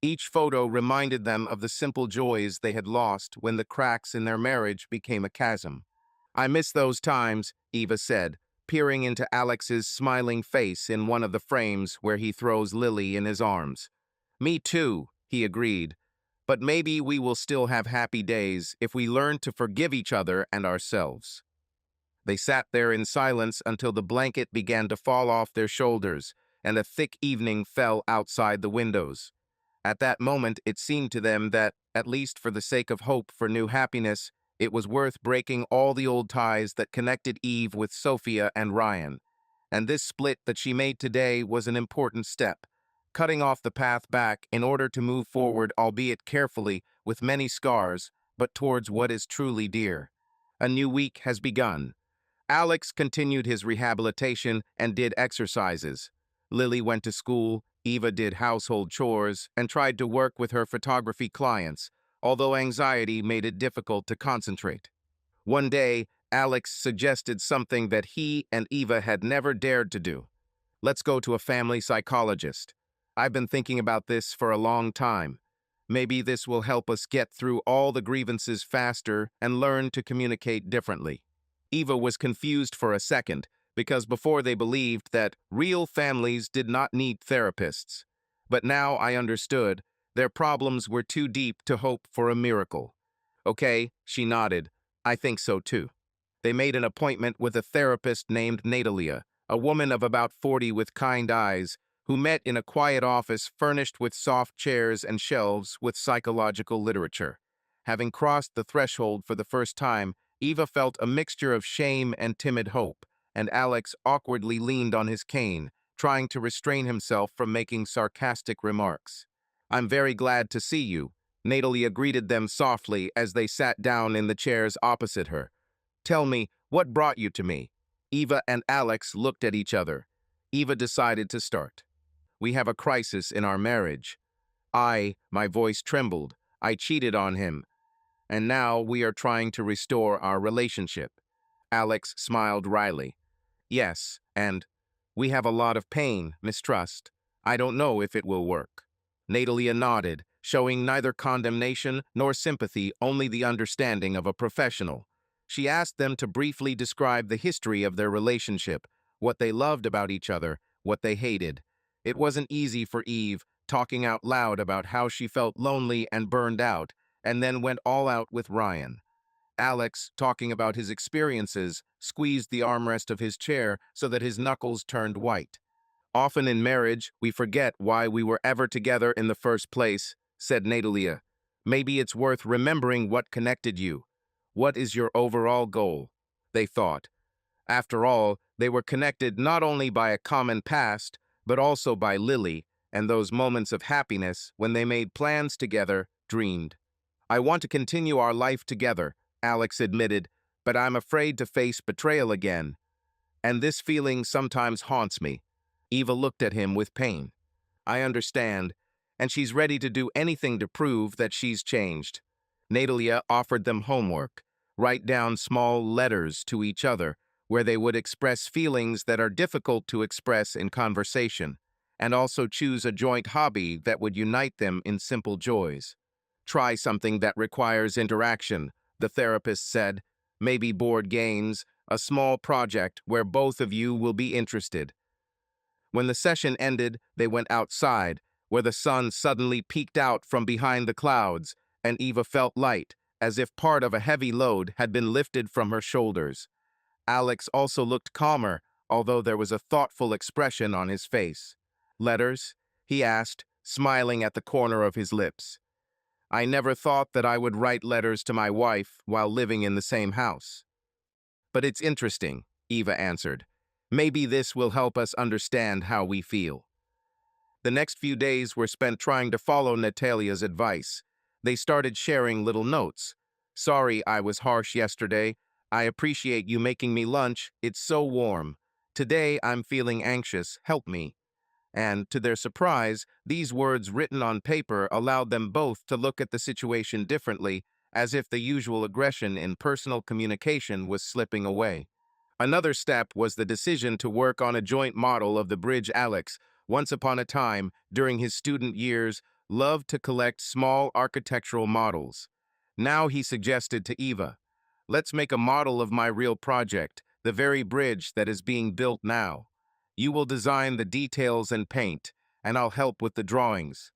Each photo reminded them of the simple joys they had lost when the cracks in their marriage became a chasm. "I miss those times," Eva said, peering into Alex's smiling face in one of the frames where he throws Lily in his arms. "Me too," he agreed. "But maybe we will still have happy days if we learn to forgive each other and ourselves." They sat there in silence until the blanket began to fall off their shoulders and a thick evening fell outside the windows. At that moment, it seemed to them that, at least for the sake of hope for new happiness, it was worth breaking all the old ties that connected Eve with Sophia and Ryan. And this split that she made today was an important step, cutting off the path back in order to move forward, albeit carefully, with many scars, but towards what is truly dear. A new week has begun. Alex continued his rehabilitation and did exercises. Lily went to school, Eva did household chores, and tried to work with her photography clients, although anxiety made it difficult to concentrate. One day, Alex suggested something that he and Eva had never dared to do. "Let's go to a family psychologist. I've been thinking about this for a long time. Maybe this will help us get through all the grievances faster and learn to communicate differently. Eva was confused for a second, because before they believed that real families did not need therapists. But now I understood, their problems were too deep to hope for a miracle. Okay, she nodded. I think so too. They made an appointment with a therapist named Natalia, a woman of about 40 with kind eyes, who met in a quiet office furnished with soft chairs and shelves with psychological literature. Having crossed the threshold for the first time, Eva felt a mixture of shame and timid hope, and Alex awkwardly leaned on his cane, trying to restrain himself from making sarcastic remarks. I'm very glad to see you. Natalia greeted them softly as they sat down in the chairs opposite her. Tell me, what brought you to me? Eva and Alex looked at each other. Eva decided to start. We have a crisis in our marriage. My voice trembled. I cheated on him, and now we are trying to restore our relationship. Alex smiled wryly. Yes, and we have a lot of pain, mistrust. I don't know if it will work. Natalia nodded, showing neither condemnation nor sympathy, only the understanding of a professional. She asked them to briefly describe the history of their relationship, what they loved about each other, what they hated. It wasn't easy for Eve, talking out loud about how she felt lonely and burned out, and then went all out with Ryan. Alex, talking about his experiences, squeezed the armrest of his chair so that his knuckles turned white. Often in marriage, we forget why we were ever together in the first place, said Natalia. Maybe it's worth remembering what connected you. What is your overall goal? They thought. After all, they were connected not only by a common past, but also by Lily and those moments of happiness when they made plans together, dreamed. I want to continue our life together, Alex admitted, but I'm afraid to face betrayal again. And this feeling sometimes haunts me. Eva looked at him with pain. I understand, and she's ready to do anything to prove that she's changed. Natalia offered them homework. Write down small letters to each other, where they would express feelings that are difficult to express in conversation, and also choose a joint hobby that would unite them in simple joys. Try something that requires interaction, the therapist said. Maybe board games, a small project where both of you will be interested. When the session ended, they went outside, where the sun suddenly peeked out from behind the clouds, and Eva felt light, as if part of a heavy load had been lifted from her shoulders. Alex also looked calmer, although there was a thoughtful expression on his face. Letters? He asked, smiling at the corner of his lips. I never thought that I would write letters to my wife while living in the same house. But it's interesting, Eva answered. Maybe this will help us understand how we feel. The next few days were spent trying to follow Natalia's advice. They started sharing little notes. Sorry I was harsh yesterday. I appreciate you making me lunch. It's so warm. Today I'm feeling anxious. Help me. And, to their surprise, these words written on paper allowed them both to look at the situation differently, as if the usual aggression in personal communication was slipping away. Another step was the decision to work on a joint model of the bridge. Alex, once upon a time, during his student years, loved to collect small architectural models. Now he suggested to Eva, let's make a model of my real project, the very bridge that is being built now. You will design the details and paint, and I'll help with the drawings.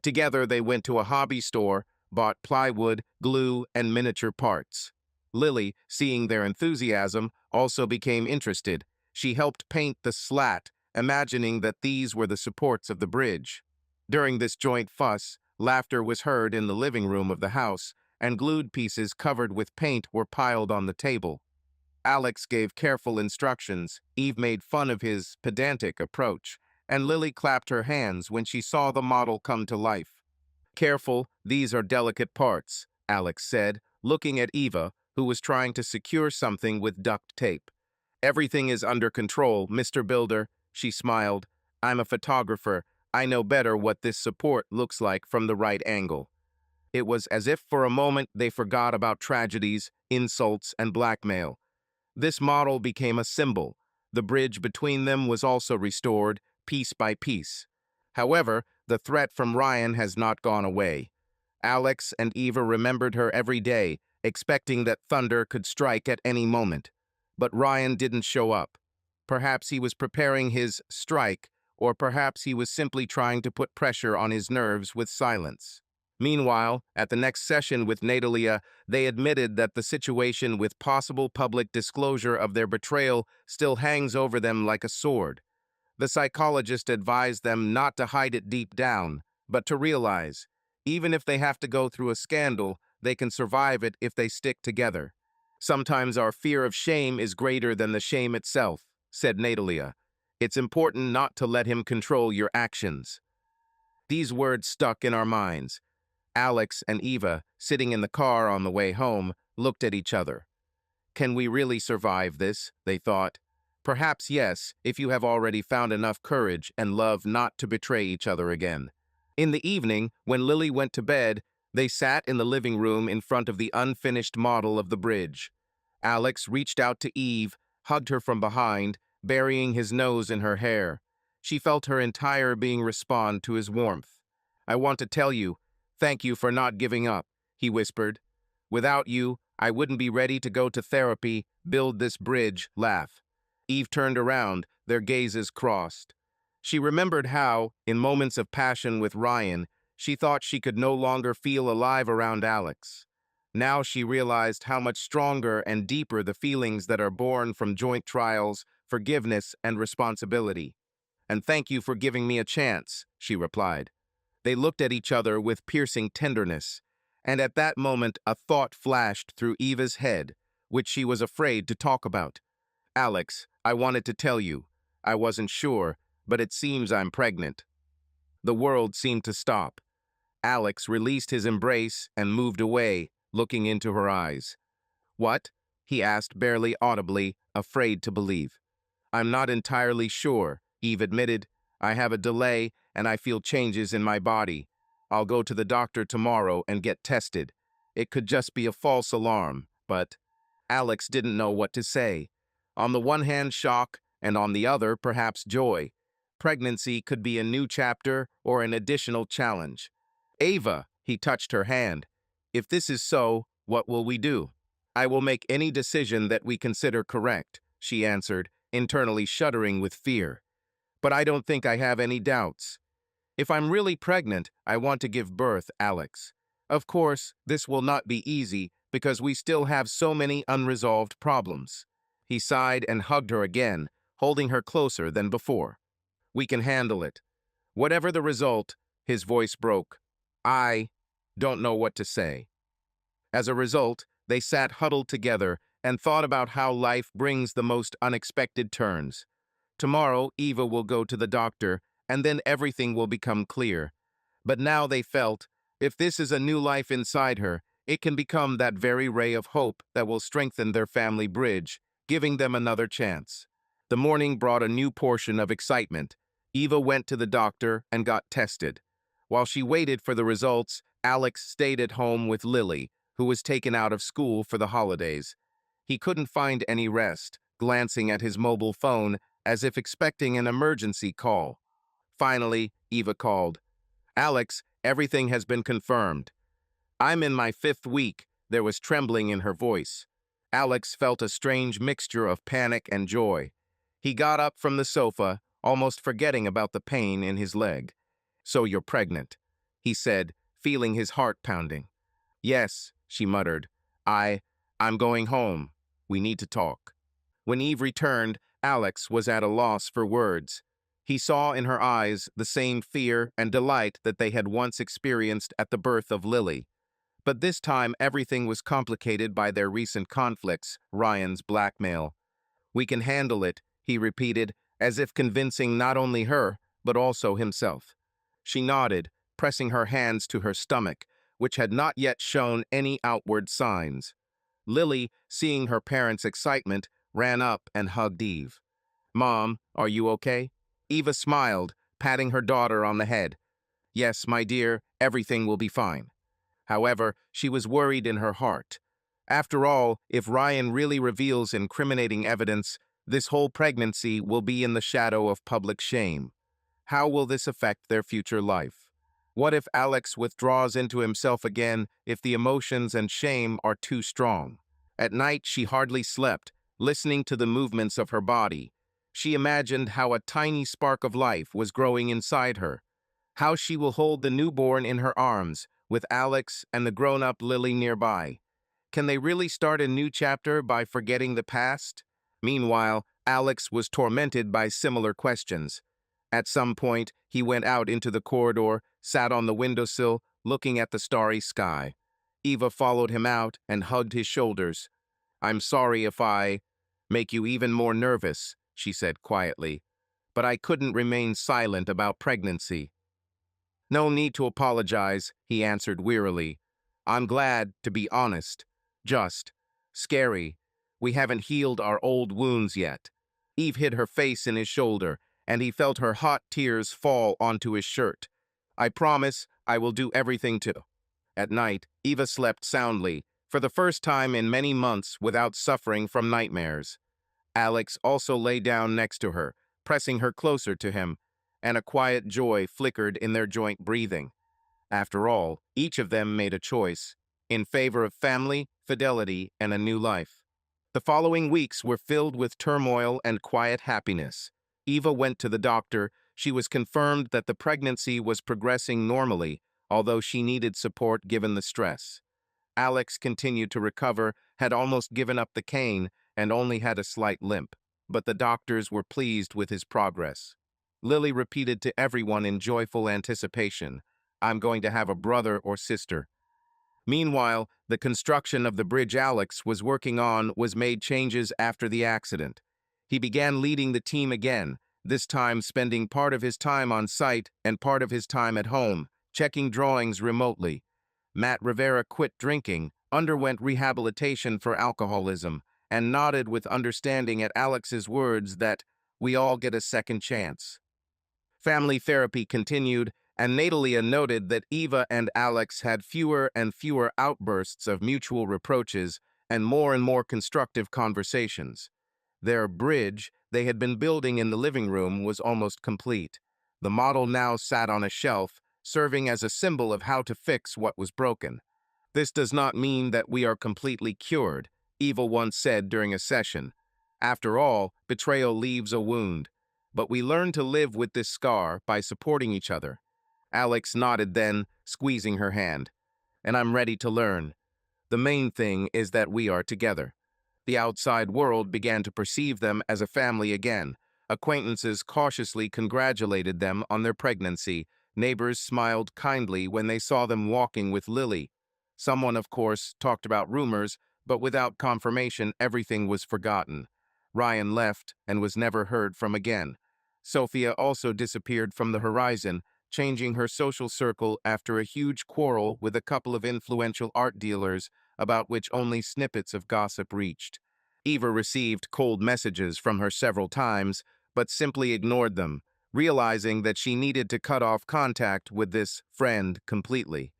Together they went to a hobby store, bought plywood, glue, and miniature parts. Lily, seeing their enthusiasm, also became interested. She helped paint the slat, imagining that these were the supports of the bridge. During this joint fuss, laughter was heard in the living room of the house, and glued pieces covered with paint were piled on the table. Alex gave careful instructions, Eve made fun of his pedantic approach, and Lily clapped her hands when she saw the model come to life. Careful, these are delicate parts, Alex said, looking at Eva, who was trying to secure something with duct tape. Everything is under control, Mr. Builder, she smiled. I'm a photographer. I know better what this support looks like from the right angle. It was as if for a moment they forgot about tragedies, insults, and blackmail. This model became a symbol. The bridge between them was also restored, piece by piece. However, the threat from Ryan has not gone away. Alex and Eva remembered her every day, expecting that thunder could strike at any moment. But Ryan didn't show up. Perhaps he was preparing his strike, or perhaps he was simply trying to put pressure on his nerves with silence. Meanwhile, at the next session with Natalia, they admitted that the situation with possible public disclosure of their betrayal still hangs over them like a sword. The psychologist advised them not to hide it deep down, but to realize, even if they have to go through a scandal, they can survive it if they stick together. Sometimes our fear of shame is greater than the shame itself, said Natalia. It's important not to let him control your actions. These words stuck in our minds. Alex and Eva, sitting in the car on the way home, looked at each other. Can we really survive this? They thought. Perhaps yes, if you have already found enough courage and love not to betray each other again. In the evening, when Lily went to bed, they sat in the living room in front of the unfinished model of the bridge. Alex reached out to Eve, hugged her from behind, burying his nose in her hair. She felt her entire being respond to his warmth. I want to tell you, thank you for not giving up, he whispered. Without you, I wouldn't be ready to go to therapy, build this bridge, laugh. Eve turned around, their gazes crossed. She remembered how, in moments of passion with Ryan, she thought she could no longer feel alive around Alex. Now she realized how much stronger and deeper the feelings that are born from joint trials, forgiveness, and responsibility. And thank you for giving me a chance, she replied. They looked at each other with piercing tenderness, and at that moment a thought flashed through Eva's head, which she was afraid to talk about. Alex, I wanted to tell you. I wasn't sure, but it seems I'm pregnant. The world seemed to stop. Alex released his embrace and moved away, looking into her eyes. What? He asked barely audibly, afraid to believe. I'm not entirely sure, Eve admitted. I have a delay and I feel changes in my body. I'll go to the doctor tomorrow and get tested. It could just be a false alarm, but Alex didn't know what to say. On the one hand, shock, and on the other, perhaps joy. Pregnancy could be a new chapter or an additional challenge. Ava, he touched her hand. If this is so, what will we do? I will make any decision that we consider correct, she answered, internally shuddering with fear. But I don't think I have any doubts. If I'm really pregnant, I want to give birth, Alex. Of course, this will not be easy because we still have so many unresolved problems. He sighed and hugged her again, holding her closer than before. We can handle it. Whatever the result, his voice broke. I don't know what to say. As a result, they sat huddled together and thought about how life brings the most unexpected turns. Tomorrow, Eva will go to the doctor, and then everything will become clear. But now they felt, if this is a new life inside her, it can become that very ray of hope that will strengthen their family bridge, giving them another chance. The morning brought a new portion of excitement. Eva went to the doctor and got tested. While she waited for the results, Alex stayed at home with Lily, who was taken out of school for the holidays. He couldn't find any rest, glancing at his mobile phone as if expecting an emergency call. Finally, Eva called. Alex, everything has been confirmed. I'm in my 5th week. There was trembling in her voice. Alex felt a strange mixture of panic and joy. He got up from the sofa, almost forgetting about the pain in his leg. So you're pregnant, he said, feeling his heart pounding. Yes, she muttered. I'm going home. We need to talk. When Eve returned, Alex was at a loss for words. He saw in her eyes the same fear and delight that they had once experienced at the birth of Lily. But this time everything was complicated by their recent conflicts, Ryan's blackmail. We can handle it, he repeated, as if convincing not only her, but also himself. She nodded, pressing her hands to her stomach, which had not yet shown any outward signs. Lily, seeing her parents' excitement, ran up and hugged Eve. Mom, are you okay? Eva smiled, patting her daughter on the head. Yes, my dear, everything will be fine. However, she was worried in her heart. After all, if Ryan really reveals incriminating evidence, this whole pregnancy will be in the shadow of public shame. How will this affect their future life? What if Alex withdraws into himself again if the emotions and shame are too strong? At night, she hardly slept, listening to the movements of her body. She imagined how a tiny spark of life was growing inside her, how she will hold the newborn in her arms, with Alex and the grown-up Lily nearby. Can they really start a new chapter by forgetting the past? Meanwhile, Alex was tormented by similar questions. At some point, he went out into the corridor, sat on the windowsill, looking at the starry sky. Eva followed him out and hugged his shoulders. "I'm sorry if I make you even more nervous," she said quietly, "but I couldn't remain silent about pregnancy." "No need to apologize," he answered wearily. "I'm glad, to be honest. Just scary. We haven't healed our old wounds yet." Eve hid her face in his shoulder, and he felt her hot tears fall onto his shirt. "I promise I will do everything to." At night, Eva slept soundly, for the first time in many months without suffering from nightmares. Alex also lay down next to her, pressing her closer to him, and a quiet joy flickered in their joint breathing. After all, each of them made a choice, in favor of family, fidelity, and a new life. The following weeks were filled with turmoil and quiet happiness. Eva went to the doctor. She was confirmed that the pregnancy was progressing normally, although she needed support given the stress. Alex continued to recover, had almost given up the cane, and only had a slight limp. But the doctors were pleased with his progress. Lily repeated to everyone in joyful anticipation, "I'm going to have a brother or sister." Meanwhile, the construction of the bridge Alex was working on was made changes after the accident. He began leading the team again, this time spending part of his time on site and part of his time at home, checking drawings remotely. Matt Rivera quit drinking, underwent rehabilitation for alcoholism, and nodded with understanding at Alex's words that, "We all get a second chance." Family therapy continued, and Natalia noted that Eva and Alex had fewer and fewer outbursts of mutual reproaches and more constructive conversations. Their bridge they had been building in the living room was almost complete. The model now sat on a shelf, serving as a symbol of how to fix what was broken. "This does not mean that we are completely cured," Eva once said during a session. "After all, betrayal leaves a wound. But we learn to live with this scar by supporting each other." Alex nodded then, squeezing her hand. "And I'm ready to learn. The main thing is that we are together." The outside world began to perceive them as a family again. Acquaintances cautiously congratulated them on their pregnancy. Neighbors smiled kindly when they saw them walking with Lily. Someone, of course, talked about rumors, but without confirmation, everything was forgotten. Ryan left and was never heard from again. Sophia also disappeared from the horizon, changing her social circle after a huge quarrel with a couple of influential art dealers about which only snippets of gossip reached. Eva received cold messages from her several times, but simply ignored them, realizing that she needed to cut off contact with this friend completely.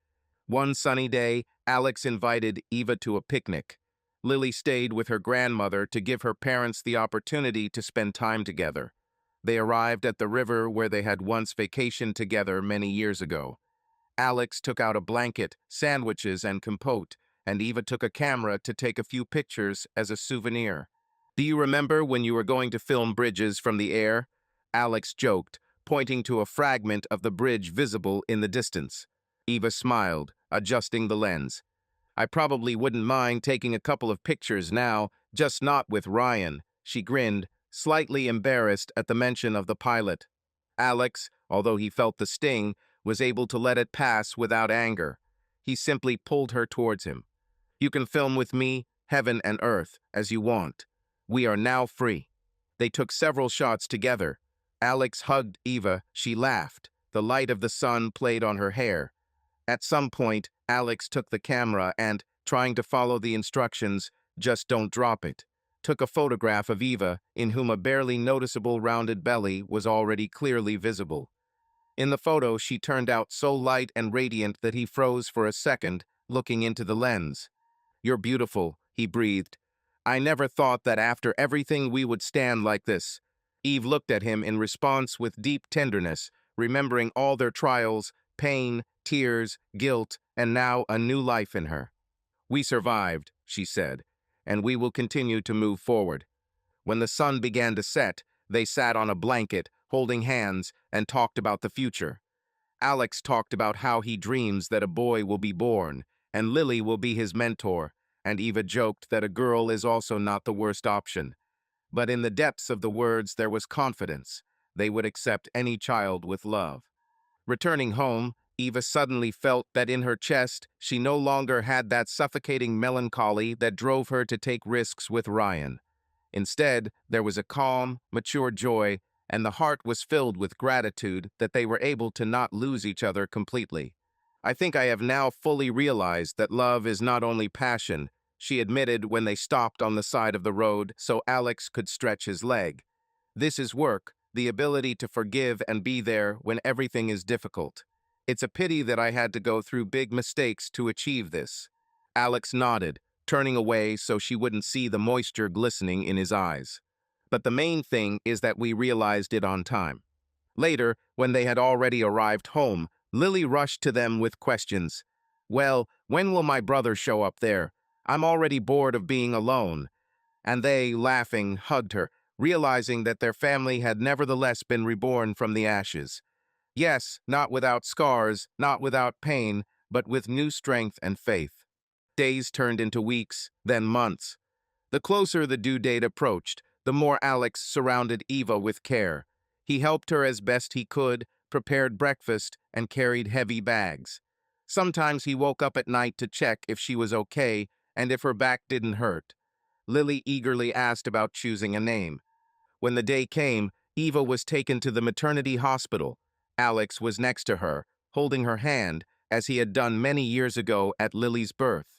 One sunny day, Alex invited Eva to a picnic. Lily stayed with her grandmother to give her parents the opportunity to spend time together. They arrived at the river where they had once vacationed together many years ago. Alex took out a blanket, sandwiches, and compote, and Eva took a camera to take a few pictures as a souvenir. "Do you remember when you were going to film bridges from the air?" Alex joked, pointing to a fragment of the bridge visible in the distance. Eva smiled, adjusting the lens. "I probably wouldn't mind taking a couple of pictures now, just not with Ryan." She grinned, slightly embarrassed at the mention of the pilot. Alex, although he felt the sting, was able to let it pass without anger. He simply pulled her towards him. "You can film with me, heaven and earth, as you want. We are now free." They took several shots together. Alex hugged Eva. She laughed. The light of the sun played on her hair. At some point, Alex took the camera and, trying to follow the instructions, "Just don't drop it," took a photograph of Eva, in whom a barely noticeable rounded belly was already clearly visible. In the photo, she turned out so light and radiant that he froze for a second, looking into the lens. "You're beautiful," he breathed. "I never thought that after everything we would stand like this." Eve looked at him in response with deep tenderness, remembering all their trials, pain, tears, guilt, and now a new life in her. "We survived," she said, "and we will continue to move forward." When the sun began to set, they sat on a blanket, holding hands, and talked about the future. Alex talked about how he dreams that a boy will be born, and Lily will be his mentor, and Eva joked that a girl is also not the worst option. But in the depths of the words there was confidence. They would accept any child with love. Returning home, Eva suddenly felt that in her chest she no longer had that suffocating melancholy that drove her to take risks with Ryan. Instead, there was a calm, mature joy, and the heart was filled with gratitude that they were able to not lose each other completely. "I think I have now fully realized that love is not only passion," she admitted when they stopped on the side of the road so Alex could stretch his leg. "This is work, the ability to forgive and be there when everything is difficult. It's a pity that I had to go through big mistakes to achieve this." Alex nodded, turning away so she wouldn't see the moisture glistening in his eyes. "But the main thing is that we realized it on time." Later, when they had already arrived home, Lily rushed to them with questions. "Well, when will my brother show up there? I'm already bored of being alone." And they, laughing, hugged her, realizing that their family had nevertheless been reborn from the ashes. Yes, not without scars, not without pain, but with new strength and faith. Days turned into weeks, then months. The closer the due date approached, the more Alex surrounded Eva with care. He helped her as best he could, prepared breakfast, and carried heavy bags. Sometimes he woke up at night to check if she was okay and if her back didn't hurt. Lily eagerly asked about choosing a name. When the day came, Eva was taken to the maternity hospital. Alex was next to her, holding her hand, as he had done many years ago at Lily's birth.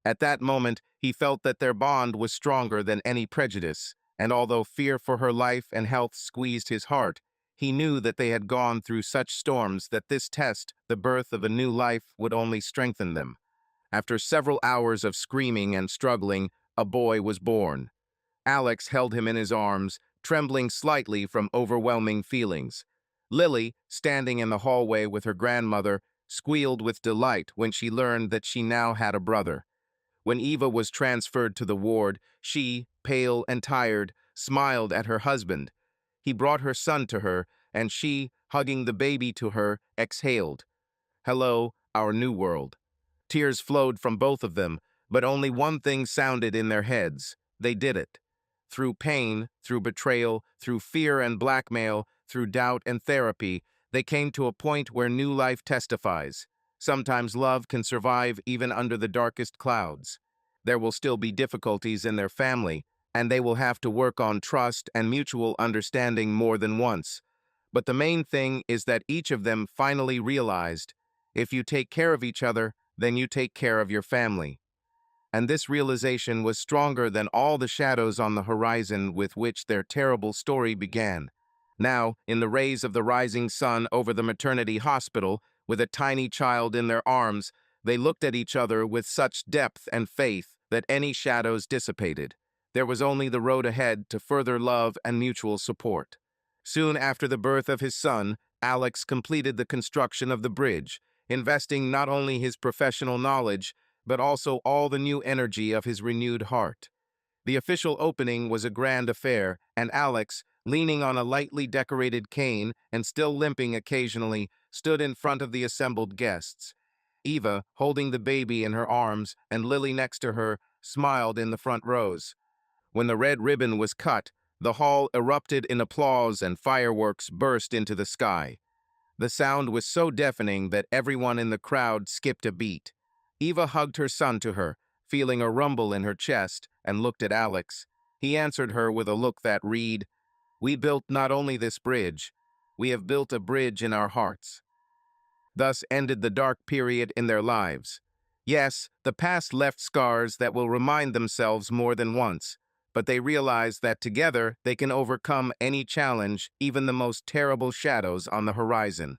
At that moment, he felt that their bond was stronger than any prejudice, and although fear for her life and health squeezed his heart, he knew that they had gone through such storms that this test, the birth of a new life, would only strengthen them. After several hours of screaming and struggling, a boy was born. Alex held him in his arms, trembling slightly from overwhelming feelings. Lily, standing in the hallway with her grandmother, squealed with delight when she learned that she now had a brother. When Eva was transferred to the ward, she, pale and tired, smiled at her husband. He brought her son to her, and she, hugging the baby to her, exhaled. "Hello, our new world." Tears flowed from both of them, but only one thing sounded in their heads. They did it. Through pain, through betrayal, through fear and blackmail, through doubt and therapy, they came to a point where new life testifies. Sometimes love can survive even under the darkest clouds. There will still be difficulties in their family, and they will have to work on trust and mutual understanding more than once. But the main thing is that each of them finally realized, if you take care of each other, then you take care of your family. And this realization was stronger than all the shadows on the horizon with which their terrible story began. Now, in the rays of the rising sun over the maternity hospital, with a tiny child in their arms, they looked at each other with such depth and faith that any shadows dissipated. There was only the road ahead to further love and mutual support. Soon after the birth of his son, Alex completed the construction of the bridge, investing not only his professional knowledge, but also all the new energy of his renewed heart. The official opening was a grand affair, and Alex, leaning on a lightly decorated cane and still limping occasionally, stood in front of the assembled guests. Eva, holding the baby in her arms and Lily next to her, smiled in the front rows. When the red ribbon was cut, the hall erupted in applause and fireworks burst into the sky. The sound was so deafening that everyone in the crowd skipped a beat. Eva hugged her son to her, feeling a rumble in her chest, and looked at Alex. He answered her with a look that read, "We built not only this bridge, we have built a bridge in our hearts." Thus ended the dark period in their lives. Yes, the past left scars that will remind themselves more than once, but they realize that together they can overcome any challenge, even the most terrible shadows on the horizon.